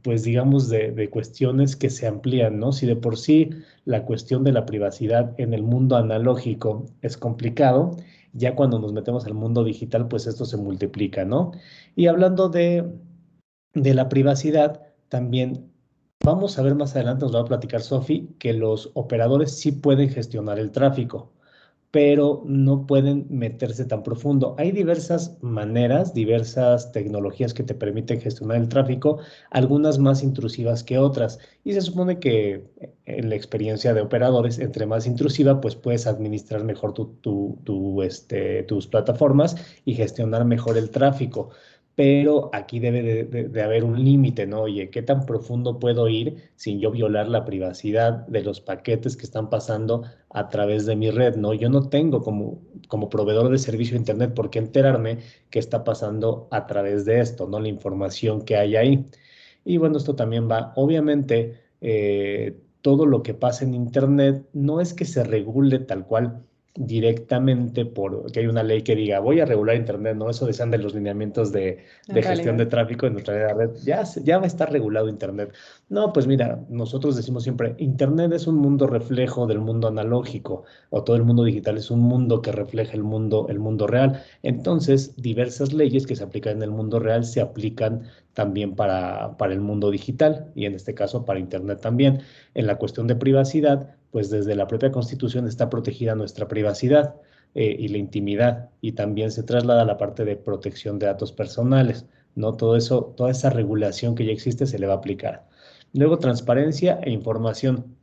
pues digamos, de cuestiones que se amplían, ¿no? Si de por sí la cuestión de la privacidad en el mundo analógico es complicado, ya cuando nos metemos al mundo digital, pues esto se multiplica, ¿no? Y hablando de la privacidad, también vamos a ver más adelante, nos va a platicar Sofi, que los operadores sí pueden gestionar el tráfico, pero no pueden meterse tan profundo. Hay diversas maneras, diversas tecnologías que te permiten gestionar el tráfico, algunas más intrusivas que otras. Y se supone que en la experiencia de operadores, entre más intrusiva, pues puedes administrar mejor tus plataformas y gestionar mejor el tráfico. Pero aquí debe de haber un límite, ¿no? Oye, ¿qué tan profundo puedo ir sin yo violar la privacidad de los paquetes que están pasando a través de mi red, ¿no? Yo no tengo como proveedor de servicio de Internet por qué enterarme qué está pasando a través de esto, ¿no? La información que hay ahí. Y bueno, esto también va, obviamente, todo lo que pasa en Internet no es que se regule tal cual directamente porque hay una ley que diga voy a regular Internet, ¿no? Eso decían de los lineamientos de gestión de tráfico en nuestra red. Ya va a estar regulado Internet. No, pues mira, nosotros decimos siempre, Internet es un mundo reflejo del mundo analógico, o todo el mundo digital es un mundo que refleja el mundo real. Entonces, diversas leyes que se aplican en el mundo real se aplican también para el mundo digital, y en este caso para Internet también. En la cuestión de privacidad, pues desde la propia Constitución está protegida nuestra privacidad y la intimidad, y también se traslada a la parte de protección de datos personales, ¿no? Todo eso, toda esa regulación que ya existe se le va a aplicar. Luego, transparencia e información.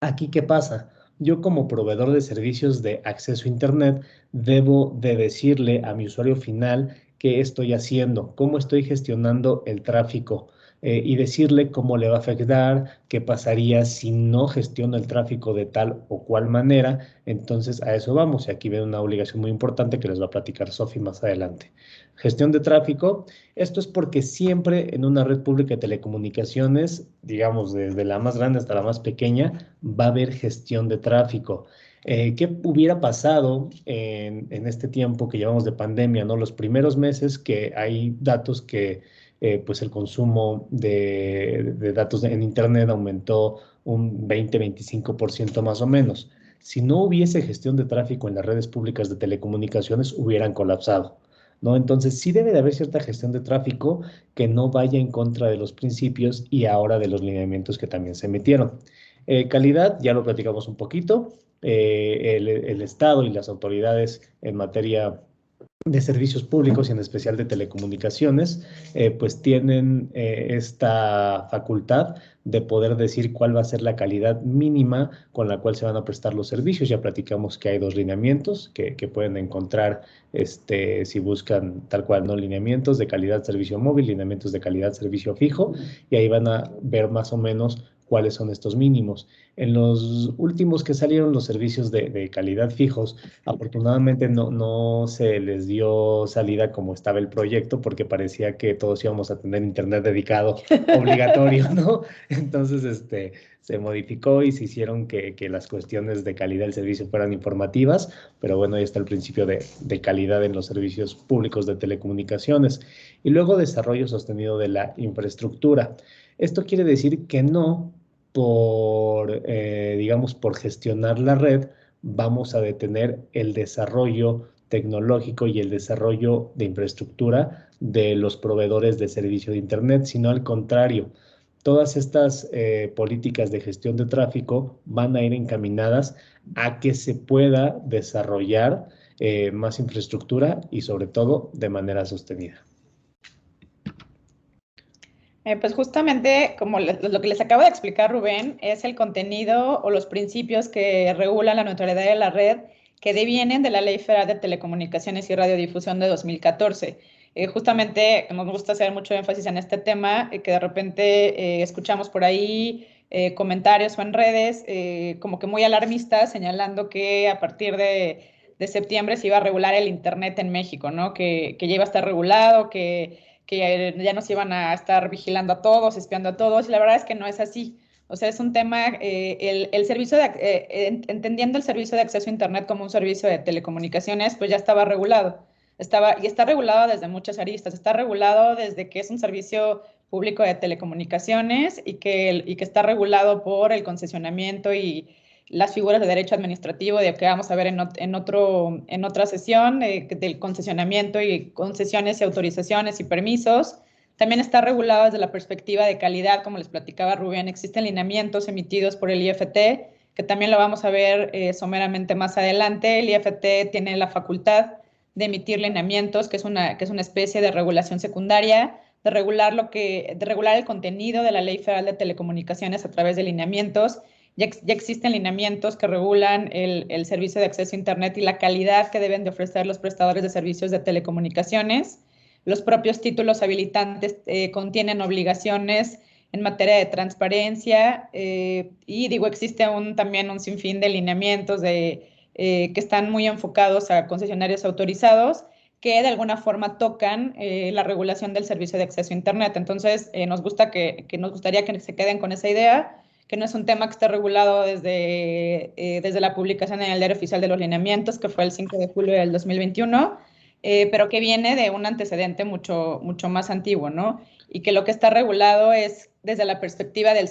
Aquí, ¿qué pasa? Yo como proveedor de servicios de acceso a Internet debo de decirle a mi usuario final qué estoy haciendo, cómo estoy gestionando el tráfico y decirle cómo le va a afectar, qué pasaría si no gestiono el tráfico de tal o cual manera. Entonces a eso vamos y aquí viene una obligación muy importante que les va a platicar Sofi más adelante. Gestión de tráfico. Esto es porque siempre en una red pública de telecomunicaciones, digamos desde la más grande hasta la más pequeña, va a haber gestión de tráfico. ¿Qué hubiera pasado en este tiempo que llevamos de pandemia, ¿no? Los primeros meses que hay datos que pues el consumo de datos en Internet aumentó un 20-25% más o menos. Si no hubiese gestión de tráfico en las redes públicas de telecomunicaciones, hubieran colapsado. ¿No? Entonces, sí debe de haber cierta gestión de tráfico que no vaya en contra de los principios y ahora de los lineamientos que también se metieron. Calidad, ya lo platicamos un poquito. El Estado y las autoridades en materia de servicios públicos y en especial de telecomunicaciones, pues tienen esta facultad de poder decir cuál va a ser la calidad mínima con la cual se van a prestar los servicios. Ya platicamos que hay dos lineamientos que pueden encontrar si buscan tal cual, ¿no? Lineamientos de calidad servicio móvil, lineamientos de calidad servicio fijo, y ahí van a ver más o menos cuáles son estos mínimos. En los últimos que salieron, los servicios de calidad fijos, afortunadamente no se les dio salida como estaba el proyecto porque parecía que todos íbamos a tener internet dedicado obligatorio, ¿no? Entonces, se modificó y se hicieron que las cuestiones de calidad del servicio fueran informativas, pero bueno, ahí está el principio de calidad en los servicios públicos de telecomunicaciones. Y luego desarrollo sostenido de la infraestructura. Esto quiere decir que no digamos, por gestionar la red, vamos a detener el desarrollo tecnológico y el desarrollo de infraestructura de los proveedores de servicio de Internet, sino al contrario. Todas estas políticas de gestión de tráfico van a ir encaminadas a que se pueda desarrollar más infraestructura y sobre todo de manera sostenida. Pues justamente, como lo que les acabo de explicar, Rubén, es el contenido o los principios que regulan la neutralidad de la red que devienen de la Ley Federal de Telecomunicaciones y Radiodifusión de 2014. Justamente nos gusta hacer mucho énfasis en este tema, que de repente escuchamos por ahí comentarios o en redes como que muy alarmistas señalando que a partir de septiembre se iba a regular el Internet en México, ¿no? Que ya iba a estar regulado, que ya nos iban a estar vigilando a todos, espiando a todos, y la verdad es que no es así. O sea, es un tema, el servicio entendiendo el servicio de acceso a Internet como un servicio de telecomunicaciones, pues ya estaba regulado. Y está regulado desde muchas aristas. Está regulado desde que es un servicio público de telecomunicaciones y que está regulado por el concesionamiento y las figuras de derecho administrativo de que vamos a ver en otra sesión del concesionamiento y concesiones y autorizaciones y permisos. También está regulado desde la perspectiva de calidad, como les platicaba Rubén. Existen lineamientos emitidos por el IFT, que también lo vamos a ver someramente más adelante. El IFT tiene la facultad de emitir lineamientos, que es una especie de regulación secundaria, de regular el contenido de la Ley Federal de Telecomunicaciones a través de lineamientos. Ya existen lineamientos que regulan el servicio de acceso a Internet y la calidad que deben de ofrecer los prestadores de servicios de telecomunicaciones. Los propios títulos habilitantes contienen obligaciones en materia de transparencia y digo, existe también un sinfín de lineamientos que están muy enfocados a concesionarios autorizados que de alguna forma tocan la regulación del servicio de acceso a Internet. Entonces, nos gustaría que se queden con esa idea, que no es un tema que esté regulado desde la publicación en el Diario Oficial de los Lineamientos, que fue el 5 de julio del 2021, pero que viene de un antecedente mucho más antiguo, ¿no? Y que lo que está regulado es desde la perspectiva del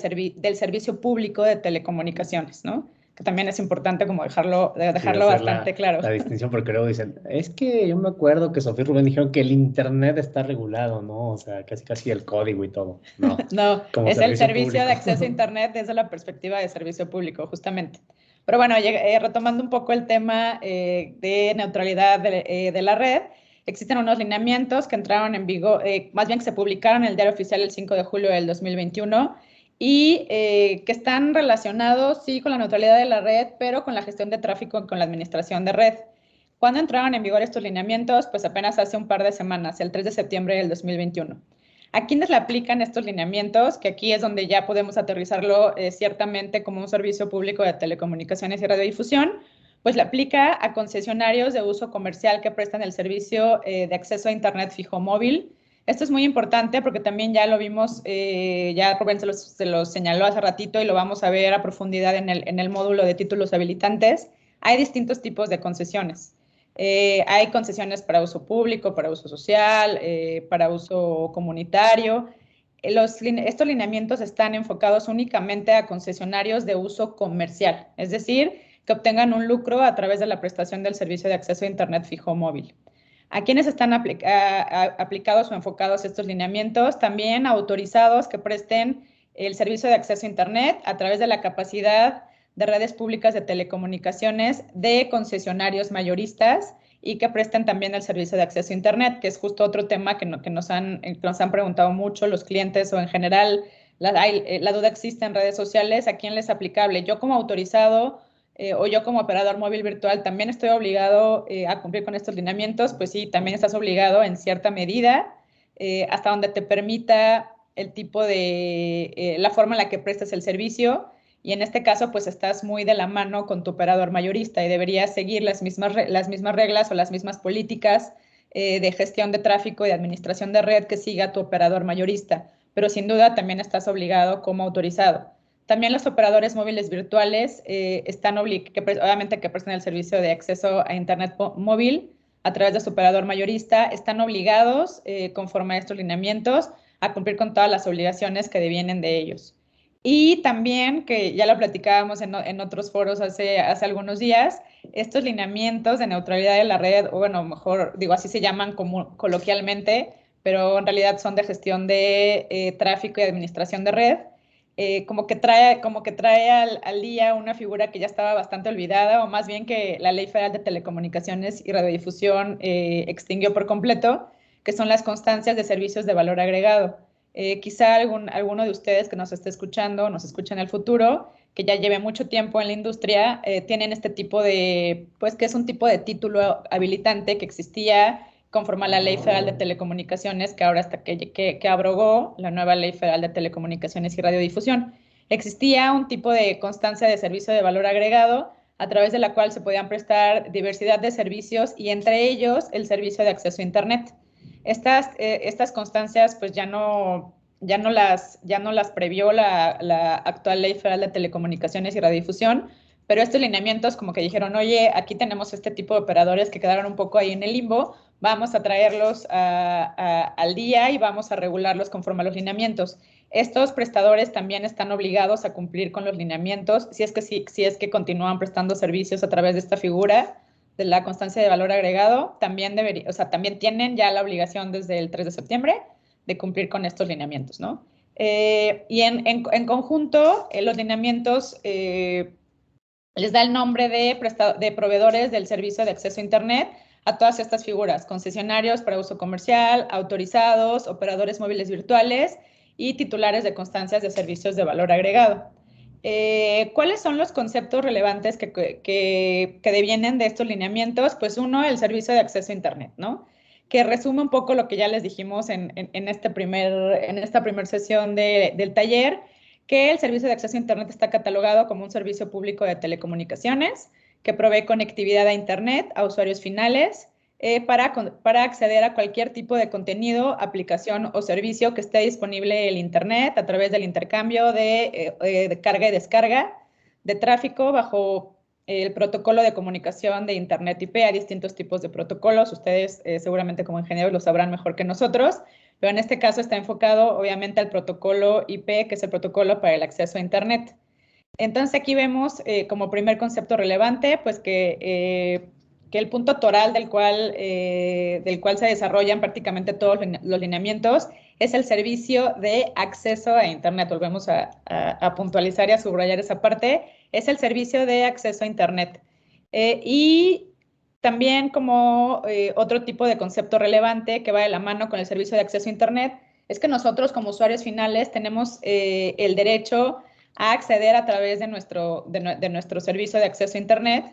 servicio público de telecomunicaciones, ¿no? Que también es importante como dejarlo bastante claro. La distinción, porque luego dicen, es que yo me acuerdo que Sofía y Rubén dijeron que el Internet está regulado, ¿no? O sea, casi el código y todo. No, no, como es el servicio público. de acceso a Internet desde la perspectiva de servicio público, justamente. Pero bueno, retomando un poco el tema de neutralidad de la red, existen unos lineamientos que entraron en vigor, más bien que se publicaron en el Diario Oficial el 5 de julio del 2021 y que están relacionados, sí, con la neutralidad de la red, pero con la gestión de tráfico y con la administración de red. ¿Cuándo entraron en vigor estos lineamientos? Pues apenas hace un par de semanas, el 3 de septiembre del 2021. ¿A quiénes le aplican estos lineamientos? Que aquí es donde ya podemos aterrizarlo ciertamente como un servicio público de telecomunicaciones y radiodifusión. Pues le aplica a concesionarios de uso comercial que prestan el servicio de acceso a Internet fijo móvil. Esto es muy importante porque también ya lo vimos, ya Rubén se lo señaló hace ratito y lo vamos a ver a profundidad en el módulo de títulos habilitantes. Hay distintos tipos de concesiones. Hay concesiones para uso público, para uso social, para uso comunitario. Estos lineamientos están enfocados únicamente a concesionarios de uso comercial, es decir, que obtengan un lucro a través de la prestación del servicio de acceso a Internet fijo móvil. ¿A quiénes están aplicados o enfocados estos lineamientos? También autorizados que presten el servicio de acceso a Internet a través de la capacidad de redes públicas de telecomunicaciones de concesionarios mayoristas y que presten también el servicio de acceso a Internet, que es justo otro tema que nos han preguntado mucho los clientes o en general la duda existe en redes sociales, ¿a quién les es aplicable? Yo como autorizado o yo como operador móvil virtual también estoy obligado a cumplir con estos lineamientos, pues sí, también estás obligado en cierta medida, hasta donde te permita el tipo de, la forma en la que prestas el servicio, y en este caso pues estás muy de la mano con tu operador mayorista y deberías seguir las mismas reglas o las mismas políticas de gestión de tráfico y de administración de red que siga tu operador mayorista, pero sin duda también estás obligado como autorizado. También los operadores móviles virtuales están obviamente que prestan el servicio de acceso a Internet móvil a través de su operador mayorista, están obligados, conforme a estos lineamientos, a cumplir con todas las obligaciones que devienen de ellos. Y también, que ya lo platicábamos en otros foros hace algunos días, estos lineamientos de neutralidad de la red, o bueno, mejor digo, así se llaman coloquialmente, pero en realidad son de gestión de tráfico y administración de red, como que trae al día una figura que ya estaba bastante olvidada, o más bien que la Ley Federal de Telecomunicaciones y Radiodifusión extinguió por completo, que son las constancias de servicios de valor agregado. Quizá alguno de ustedes que nos esté escuchando, nos escuche en el futuro, que ya lleve mucho tiempo en la industria, tienen este tipo de, pues que es un tipo de título habilitante que existía conforme a la Ley Federal de Telecomunicaciones, que ahora hasta que abrogó la nueva Ley Federal de Telecomunicaciones y Radiodifusión. Existía un tipo de constancia de servicio de valor agregado a través de la cual se podían prestar diversidad de servicios y entre ellos el servicio de acceso a Internet. Estas constancias pues ya no las previó la actual Ley Federal de Telecomunicaciones y Radiodifusión, pero estos lineamientos como que dijeron, oye, aquí tenemos este tipo de operadores que quedaron un poco ahí en el limbo, vamos a traerlos al día y vamos a regularlos conforme a los lineamientos. Estos prestadores también están obligados a cumplir con los lineamientos si es que continúan prestando servicios a través de esta figura de la constancia de valor agregado, también también tienen ya la obligación desde el 3 de septiembre de cumplir con estos lineamientos, ¿no? Y en conjunto, los lineamientos les da el nombre de proveedores del servicio de acceso a Internet a todas estas figuras: concesionarios para uso comercial, autorizados, operadores móviles virtuales y titulares de constancias de servicios de valor agregado. ¿Cuáles son los conceptos relevantes que devienen de estos lineamientos? Pues uno, el servicio de acceso a Internet, ¿no? Que resume un poco lo que ya les dijimos en esta primera sesión del taller, que el servicio de acceso a Internet está catalogado como un servicio público de telecomunicaciones que provee conectividad a Internet a usuarios finales para acceder a cualquier tipo de contenido, aplicación o servicio que esté disponible en el Internet a través del intercambio de carga y descarga de tráfico bajo el protocolo de comunicación de Internet IP. Hay distintos tipos de protocolos, ustedes seguramente como ingenieros lo sabrán mejor que nosotros, pero en este caso está enfocado obviamente al protocolo IP, que es el protocolo para el acceso a Internet. Entonces aquí vemos como primer concepto relevante, pues que el punto toral del cual se desarrollan prácticamente todos los lineamientos es el servicio de acceso a Internet. Volvemos a puntualizar y a subrayar esa parte. Es el servicio de acceso a Internet. Y también como otro tipo de concepto relevante que va de la mano con el servicio de acceso a Internet es que nosotros como usuarios finales tenemos el derecho a acceder a través de nuestro servicio de acceso a Internet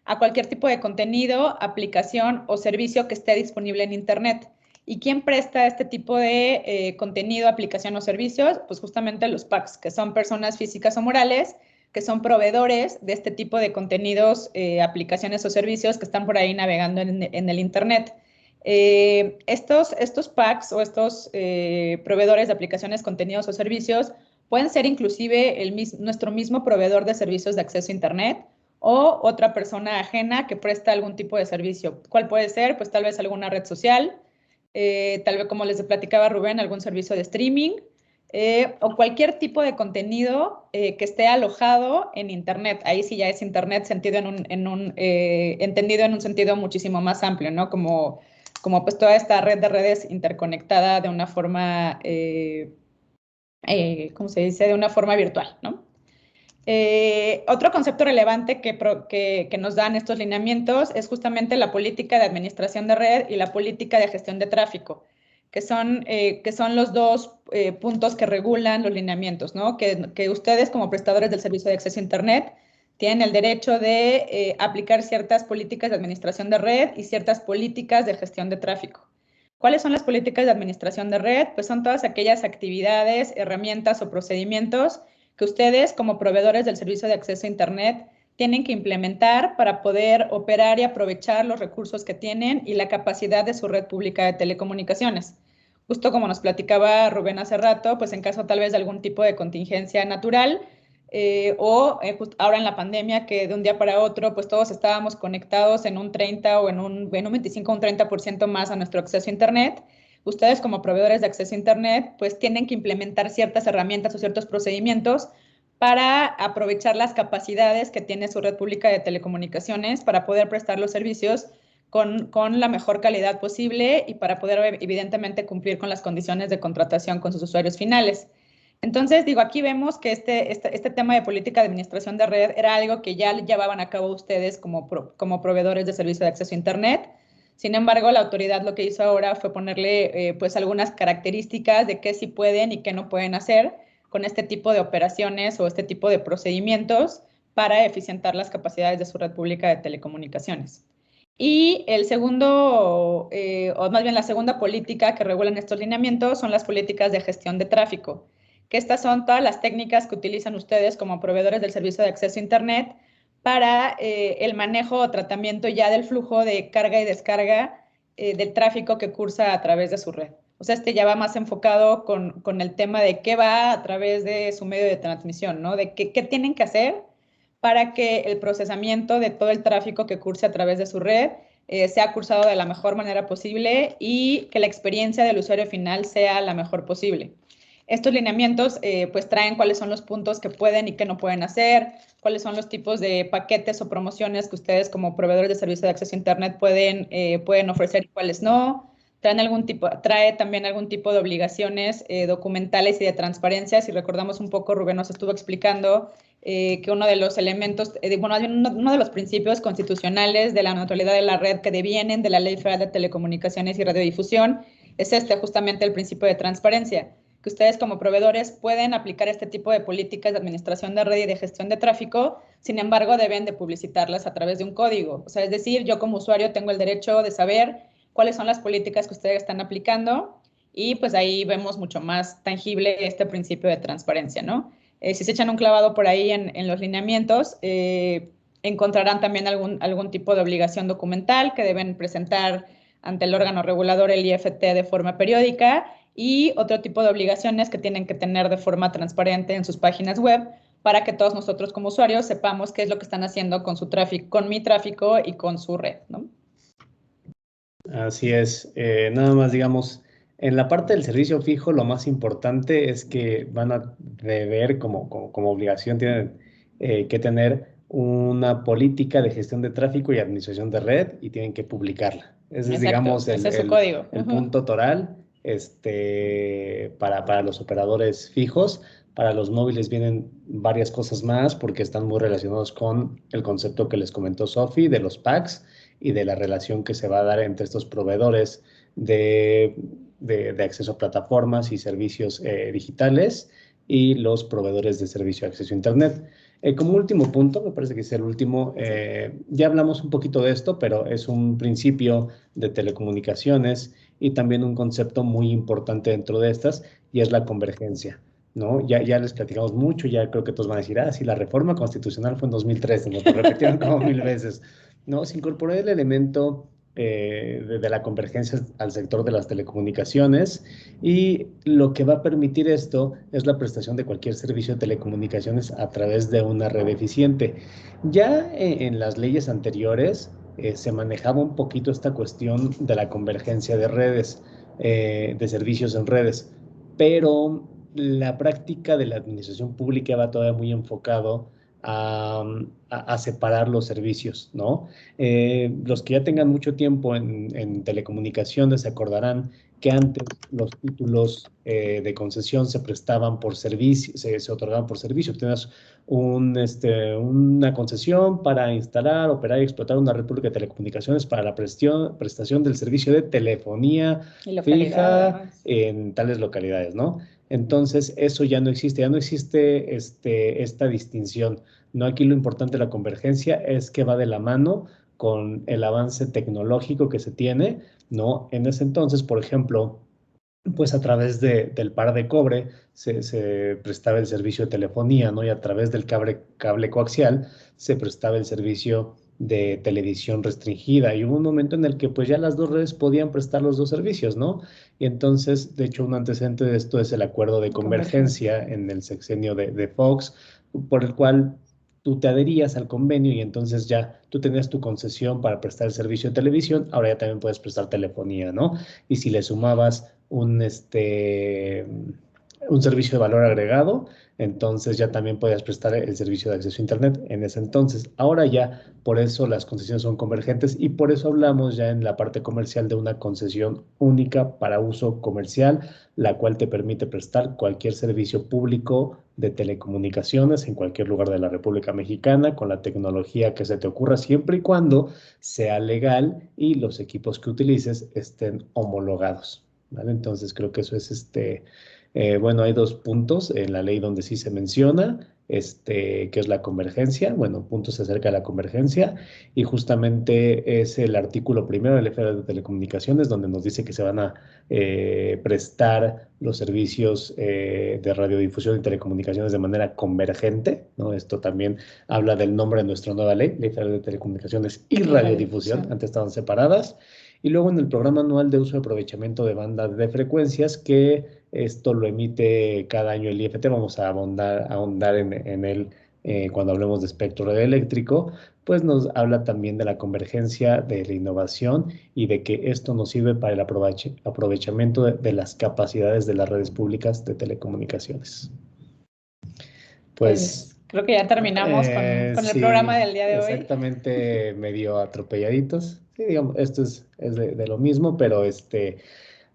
a cualquier tipo de contenido, aplicación o servicio que esté disponible en Internet. ¿Y quién presta este tipo de contenido, aplicación o servicios? Pues justamente los PACs, que son personas físicas o morales, que son proveedores de este tipo de contenidos, aplicaciones o servicios que están por ahí navegando en el Internet. Estos PACs o estos proveedores de aplicaciones, contenidos o servicios pueden ser inclusive nuestro mismo proveedor de servicios de acceso a Internet o otra persona ajena que presta algún tipo de servicio. ¿Cuál puede ser? Pues tal vez alguna red social, tal vez, como les platicaba Rubén, algún servicio de streaming, o cualquier tipo de contenido que esté alojado en Internet. Ahí sí ya es Internet sentido entendido en un sentido muchísimo más amplio, ¿no? Como pues toda esta red de redes interconectada de una forma, ¿cómo se dice? De una forma virtual, ¿no? Otro concepto relevante que nos dan estos lineamientos es justamente la política de administración de red y la política de gestión de tráfico, que son los dos puntos que regulan los lineamientos, ¿no? Que ustedes como prestadores del servicio de acceso a Internet tienen el derecho de aplicar ciertas políticas de administración de red y ciertas políticas de gestión de tráfico. ¿Cuáles son las políticas de administración de red? Pues son todas aquellas actividades, herramientas o procedimientos que ustedes como proveedores del servicio de acceso a Internet tienen que implementar para poder operar y aprovechar los recursos que tienen y la capacidad de su red pública de telecomunicaciones. Justo como nos platicaba Rubén hace rato, pues en caso tal vez de algún tipo de contingencia natural ahora en la pandemia que de un día para otro pues todos estábamos conectados en un 30 o en un 25 o un 30% más a nuestro acceso a Internet. Ustedes como proveedores de acceso a Internet, pues tienen que implementar ciertas herramientas o ciertos procedimientos para aprovechar las capacidades que tiene su red pública de telecomunicaciones para poder prestar los servicios con la mejor calidad posible y para poder evidentemente cumplir con las condiciones de contratación con sus usuarios finales. Entonces, digo, aquí vemos que este tema de política de administración de red era algo que ya llevaban a cabo ustedes como proveedores de servicio de acceso a Internet. Sin embargo, la autoridad lo que hizo ahora fue ponerle pues algunas características de qué sí pueden y qué no pueden hacer con este tipo de operaciones o este tipo de procedimientos para eficientar las capacidades de su red pública de telecomunicaciones. Y el segundo, o más bien la segunda política que regulan estos lineamientos son las políticas de gestión de tráfico, que estas son todas las técnicas que utilizan ustedes como proveedores del servicio de acceso a Internet para el manejo o tratamiento ya del flujo de carga y descarga del tráfico que cursa a través de su red. O sea, ya va más enfocado con el tema de qué va a través de su medio de transmisión, ¿no? De qué tienen que hacer para que el procesamiento de todo el tráfico que curse a través de su red sea cursado de la mejor manera posible y que la experiencia del usuario final sea la mejor posible. Estos lineamientos pues traen cuáles son los puntos que pueden y que no pueden hacer, cuáles son los tipos de paquetes o promociones que ustedes como proveedores de servicio de acceso a Internet pueden ofrecer y cuáles no. Trae también algún tipo de obligaciones documentales y de transparencia. Si recordamos un poco, Rubén nos estuvo explicando que uno de los elementos, uno de los principios constitucionales de la neutralidad de la red que devienen de la Ley Federal de Telecomunicaciones y Radiodifusión es justamente el principio de transparencia, que ustedes como proveedores pueden aplicar este tipo de políticas de administración de red y de gestión de tráfico, sin embargo deben de publicitarlas a través de un código. O sea, es decir, yo como usuario tengo el derecho de saber cuáles son las políticas que ustedes están aplicando y pues ahí vemos mucho más tangible este principio de transparencia, ¿no? Si se echan un clavado por ahí en los lineamientos, encontrarán también algún tipo de obligación documental que deben presentar ante el órgano regulador, el IFT, de forma periódica y otro tipo de obligaciones que tienen que tener de forma transparente en sus páginas web para que todos nosotros como usuarios sepamos qué es lo que están haciendo con su tráfico, con mi tráfico y con su red, ¿no? Así es. Nada más, digamos, en la parte del servicio fijo, lo más importante es que van a deber, como obligación, tienen que tener una política de gestión de tráfico y administración de red y tienen que publicarla. Ese es, Exacto, digamos, ese es su código. el punto toral para los operadores fijos. Para los móviles vienen varias cosas más porque están muy relacionados con el concepto que les comentó Sofi de los packs y de la relación que se va a dar entre estos proveedores de de acceso a plataformas y servicios digitales y los proveedores de servicio de acceso a Internet. Como último punto, me parece que es el último, ya hablamos un poquito de esto, pero es un principio de telecomunicaciones y también un concepto muy importante dentro de estas, y es la convergencia, ¿no? Ya les platicamos mucho, ya creo que todos van a decir, sí, la reforma constitucional fue en 2013, nos lo repitieron como 1000 veces, ¿no? Se incorporó el elemento de la convergencia al sector de las telecomunicaciones, y lo que va a permitir esto es la prestación de cualquier servicio de telecomunicaciones a través de una red eficiente. Ya en las leyes anteriores se manejaba un poquito esta cuestión de la convergencia de redes, de servicios en redes, pero la práctica de la administración pública va todavía muy enfocado a separar los servicios, ¿no? Los que ya tengan mucho tiempo en telecomunicaciones se acordarán que antes los títulos de concesión se prestaban por servicio, se otorgaban por servicio. Tenías una concesión para instalar, operar y explotar una red pública de telecomunicaciones para la prestación del servicio de telefonía fija además, en tales localidades, ¿no? Entonces, eso ya no existe esta distinción. No, aquí lo importante de la convergencia es que va de la mano con el avance tecnológico que se tiene, ¿no? En ese entonces, por ejemplo, pues a través del par de cobre se prestaba el servicio de telefonía, ¿no? Y a través del cable coaxial se prestaba el servicio de televisión restringida. Y hubo un momento en el que pues ya las dos redes podían prestar los dos servicios, ¿no? Y entonces, de hecho, un antecedente de esto es el acuerdo de convergencia en el sexenio de Fox, por el cual tú te adherías al convenio y entonces ya tú tenías tu concesión para prestar el servicio de televisión, ahora ya también puedes prestar telefonía, ¿no? Y si le sumabas un servicio de valor agregado, entonces ya también podías prestar el servicio de acceso a Internet en ese entonces. Ahora ya, por eso las concesiones son convergentes y por eso hablamos ya en la parte comercial de una concesión única para uso comercial, la cual te permite prestar cualquier servicio público de telecomunicaciones en cualquier lugar de la República Mexicana con la tecnología que se te ocurra, siempre y cuando sea legal y los equipos que utilices estén homologados, ¿vale? Entonces creo que eso es bueno, hay dos puntos en la ley donde sí se menciona, que es la convergencia, bueno, puntos acerca de la convergencia, y justamente es el artículo primero de la Ley Federal de Telecomunicaciones, donde nos dice que se van a prestar los servicios de radiodifusión y telecomunicaciones de manera convergente, ¿no? Esto también habla del nombre de nuestra nueva ley, Ley Federal de Telecomunicaciones y Radiodifusión, antes estaban separadas. Y luego en el programa anual de uso y aprovechamiento de bandas de frecuencias, que esto lo emite cada año el IFT, vamos a ahondar en él cuando hablemos de espectro radioeléctrico, pues nos habla también de la convergencia, de la innovación y de que esto nos sirve para el aprovechamiento de las capacidades de las redes públicas de telecomunicaciones. Pues creo que ya terminamos con el programa del día de hoy. Exactamente, medio atropelladitos. Sí, digamos, esto es de lo mismo, pero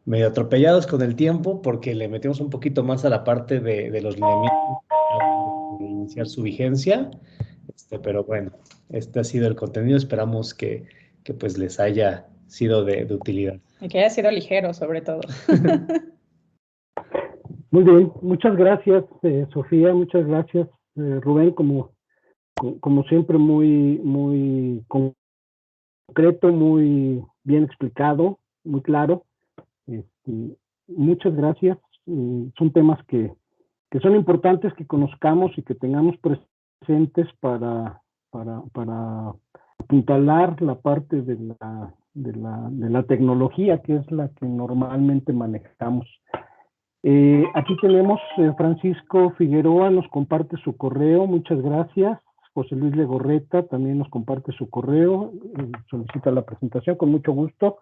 medio atropellados con el tiempo porque le metimos un poquito más a la parte de los lineamientos de iniciar su vigencia. Pero bueno, este ha sido el contenido. Esperamos que pues les haya sido de utilidad. Y que haya sido ligero, sobre todo. Muy bien, muchas gracias, Sofía, muchas gracias, Rubén, como siempre, muy concreto, muy bien explicado, muy claro. Muchas gracias. Son temas que son importantes que conozcamos y que tengamos presentes para apuntalar la parte de la tecnología, que es la que normalmente manejamos. Aquí tenemos Francisco Figueroa, nos comparte su correo, muchas gracias. José Luis Legorreta también nos comparte su correo, solicita la presentación con mucho gusto.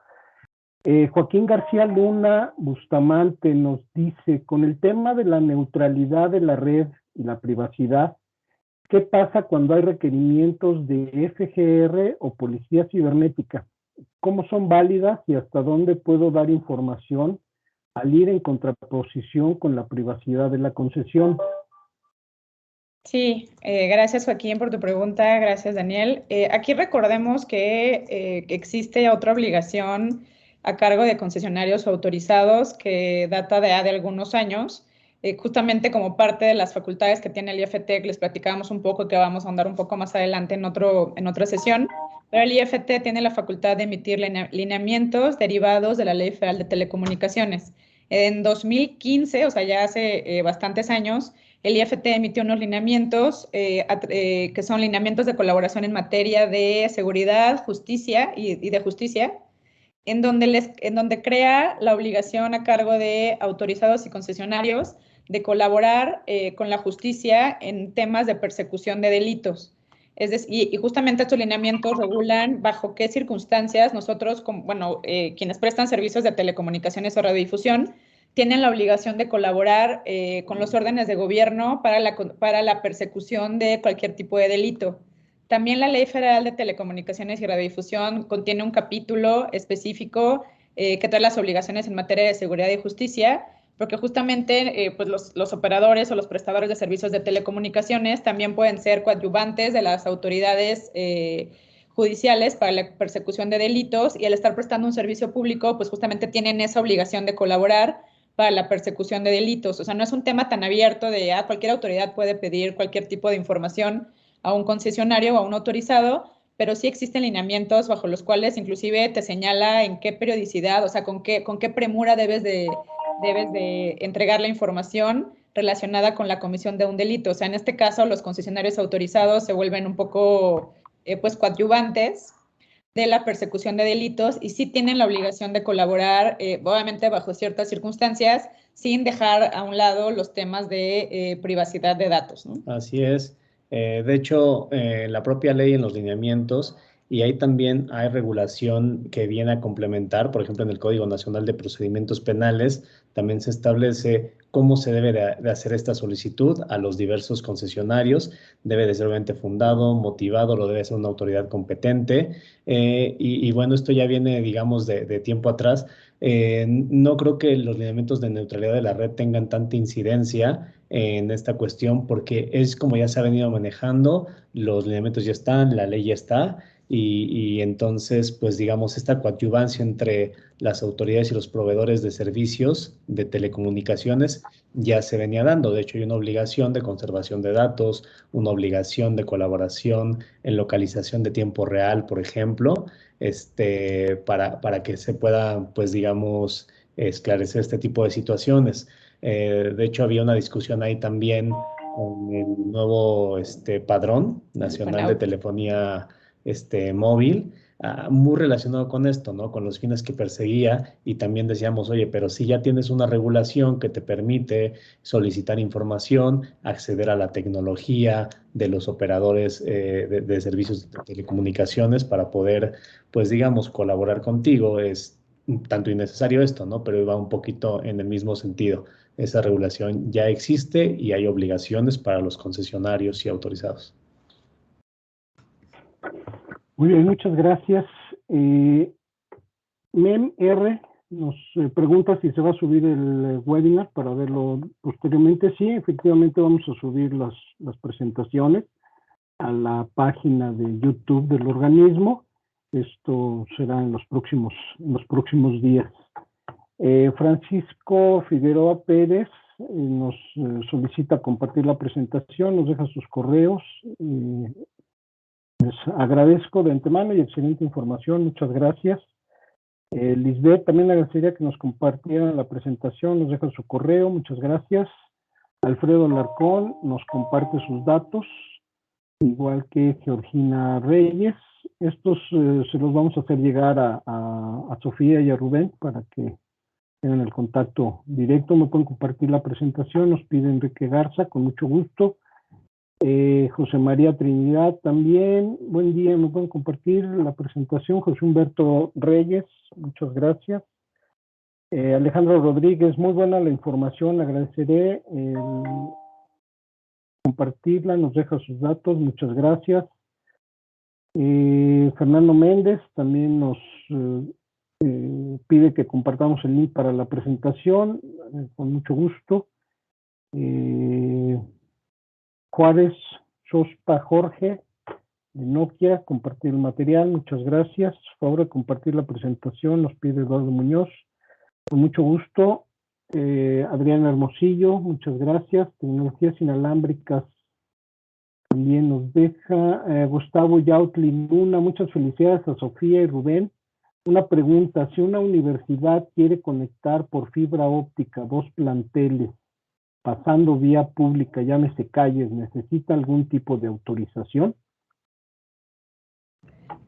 Joaquín García Luna Bustamante nos dice, con el tema de la neutralidad de la red y la privacidad, ¿qué pasa cuando hay requerimientos de FGR o policía cibernética? ¿Cómo son válidas y hasta dónde puedo dar información al ir en contraposición con la privacidad de la concesión? Sí, gracias Joaquín por tu pregunta, gracias Daniel. Aquí recordemos que existe otra obligación a cargo de concesionarios autorizados que data de algunos años. Justamente como parte de las facultades que tiene el IFT, les platicábamos un poco, que vamos a ahondar un poco más adelante en otra sesión, pero el IFT tiene la facultad de emitir lineamientos derivados de la Ley Federal de Telecomunicaciones. En 2015, o sea, ya hace bastantes años, el IFT emitió unos lineamientos que son lineamientos de colaboración en materia de seguridad, justicia y de justicia, en donde crea la obligación a cargo de autorizados y concesionarios de colaborar con la justicia en temas de persecución de delitos. Es decir, y justamente estos lineamientos regulan bajo qué circunstancias nosotros, quienes prestan servicios de telecomunicaciones o radiodifusión, tienen la obligación de colaborar con los órdenes de gobierno para la persecución de cualquier tipo de delito. También la Ley Federal de Telecomunicaciones y Radiodifusión contiene un capítulo específico que trae las obligaciones en materia de seguridad y justicia, porque justamente pues los operadores o los prestadores de servicios de telecomunicaciones también pueden ser coadyuvantes de las autoridades judiciales para la persecución de delitos, y al estar prestando un servicio público, pues justamente tienen esa obligación de colaborar para la persecución de delitos. O sea, no es un tema tan abierto de cualquier autoridad puede pedir cualquier tipo de información a un concesionario o a un autorizado, pero sí existen lineamientos bajo los cuales inclusive te señala en qué periodicidad, o sea, con qué premura debes de entregar la información relacionada con la comisión de un delito. O sea, en este caso, los concesionarios autorizados se vuelven un poco, pues, coadyuvantes de la persecución de delitos y sí tienen la obligación de colaborar, obviamente bajo ciertas circunstancias, sin dejar a un lado los temas de privacidad de datos, ¿no? Así es. De hecho, la propia ley en los lineamientos, y ahí también hay regulación que viene a complementar, por ejemplo, en el Código Nacional de Procedimientos Penales, también se establece cómo se debe de hacer esta solicitud a los diversos concesionarios. Debe de ser obviamente fundado, motivado, lo debe hacer una autoridad competente. Y bueno, esto ya viene, digamos, de tiempo atrás. No creo que los lineamientos de neutralidad de la red tengan tanta incidencia en esta cuestión, porque es como ya se ha venido manejando, los lineamientos ya están, la ley ya está, y entonces, pues digamos, esta coadyuvancia entre las autoridades y los proveedores de servicios de telecomunicaciones ya se venía dando. De hecho, hay una obligación de conservación de datos, una obligación de colaboración en localización de tiempo real, por ejemplo, para que se pueda, pues digamos, esclarecer este tipo de situaciones. De hecho, había una discusión ahí también con el nuevo padrón nacional de telefonía móvil, muy relacionado con esto, ¿no? Con los fines que perseguía, y también decíamos, oye, pero si ya tienes una regulación que te permite solicitar información, acceder a la tecnología de los operadores de servicios de telecomunicaciones para poder, pues digamos, colaborar contigo, es tanto innecesario esto, ¿no? Pero va un poquito en el mismo sentido. Esa regulación ya existe y hay obligaciones para los concesionarios y autorizados. Muy bien, muchas gracias. MEM-R nos pregunta si se va a subir el webinar para verlo posteriormente. Sí, efectivamente vamos a subir las presentaciones a la página de YouTube del organismo. Esto será en los próximos días. Francisco Figueroa Pérez nos solicita compartir la presentación, nos deja sus correos. Les agradezco de antemano y excelente información, muchas gracias. Lisbeth también le agradecería que nos compartiera la presentación, nos deja su correo, muchas gracias. Alfredo Larcón nos comparte sus datos, igual que Georgina Reyes. Estos se los vamos a hacer llegar a Sofía y a Rubén para que tengan el contacto directo. Me pueden compartir la presentación, nos pide Enrique Garza, con mucho gusto. José María Trinidad también, buen día, me pueden compartir la presentación. José Humberto Reyes, muchas gracias. Alejandro Rodríguez, muy buena la información, le agradeceré compartirla, nos deja sus datos, muchas gracias. Fernando Méndez también nos pide que compartamos el link para la presentación, con mucho gusto. Juárez Sospa Jorge de Nokia, compartir el material, muchas gracias. Por favor de compartir la presentación, nos pide Eduardo Muñoz. Con mucho gusto. Adrián Hermosillo, muchas gracias. Tecnologías inalámbricas también nos deja. Gustavo Yautli Luna, muchas felicidades a Sofía y Rubén. Una pregunta, si una universidad quiere conectar por fibra óptica 2 planteles, pasando vía pública, llámese calles, ¿necesita algún tipo de autorización?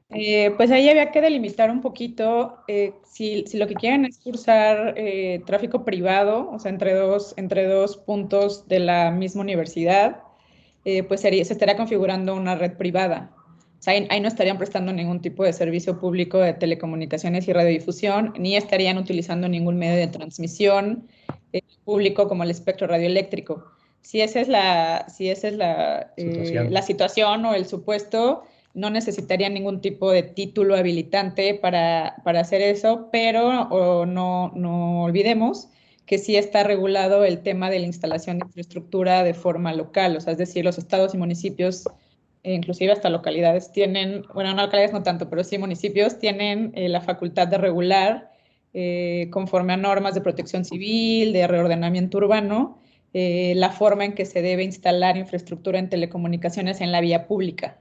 Pues ahí había que delimitar un poquito si lo que quieren es cursar tráfico privado, o sea, entre dos puntos de la misma universidad, pues se estaría configurando una red privada. O sea, ahí no estarían prestando ningún tipo de servicio público de telecomunicaciones y radiodifusión, ni estarían utilizando ningún medio de transmisión público como el espectro radioeléctrico. Si esa es la situación o el supuesto, no necesitaría ningún tipo de título habilitante para hacer eso, pero no olvidemos que sí está regulado el tema de la instalación de infraestructura de forma local, o sea, es decir, los estados y municipios, inclusive hasta localidades tienen, bueno, no localidades no tanto, pero sí municipios tienen la facultad de regular conforme a normas de protección civil, de reordenamiento urbano, la forma en que se debe instalar infraestructura en telecomunicaciones en la vía pública.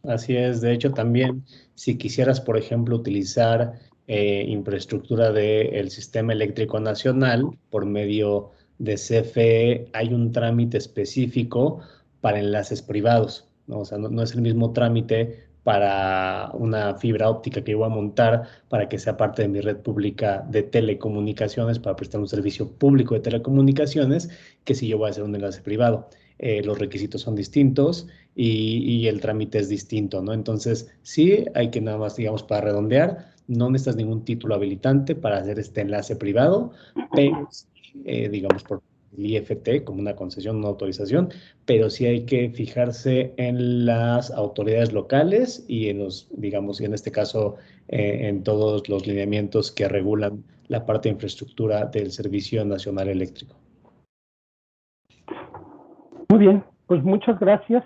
Así es, de hecho también si quisieras, por ejemplo, utilizar infraestructura del Sistema Eléctrico Nacional por medio de CFE, hay un trámite específico para enlaces privados, ¿no? O sea, no es el mismo trámite para una fibra óptica que yo voy a montar para que sea parte de mi red pública de telecomunicaciones, para prestar un servicio público de telecomunicaciones, que si yo voy a hacer un enlace privado. Los requisitos son distintos y el trámite es distinto, ¿no? Entonces, sí, hay que nada más, digamos, para redondear, no necesitas ningún título habilitante para hacer este enlace privado, pero, digamos, por el IFT, como una concesión, una autorización, pero sí hay que fijarse en las autoridades locales y en los, digamos, y en este caso, en todos los lineamientos que regulan la parte de infraestructura del Servicio Nacional Eléctrico. Muy bien, pues muchas gracias.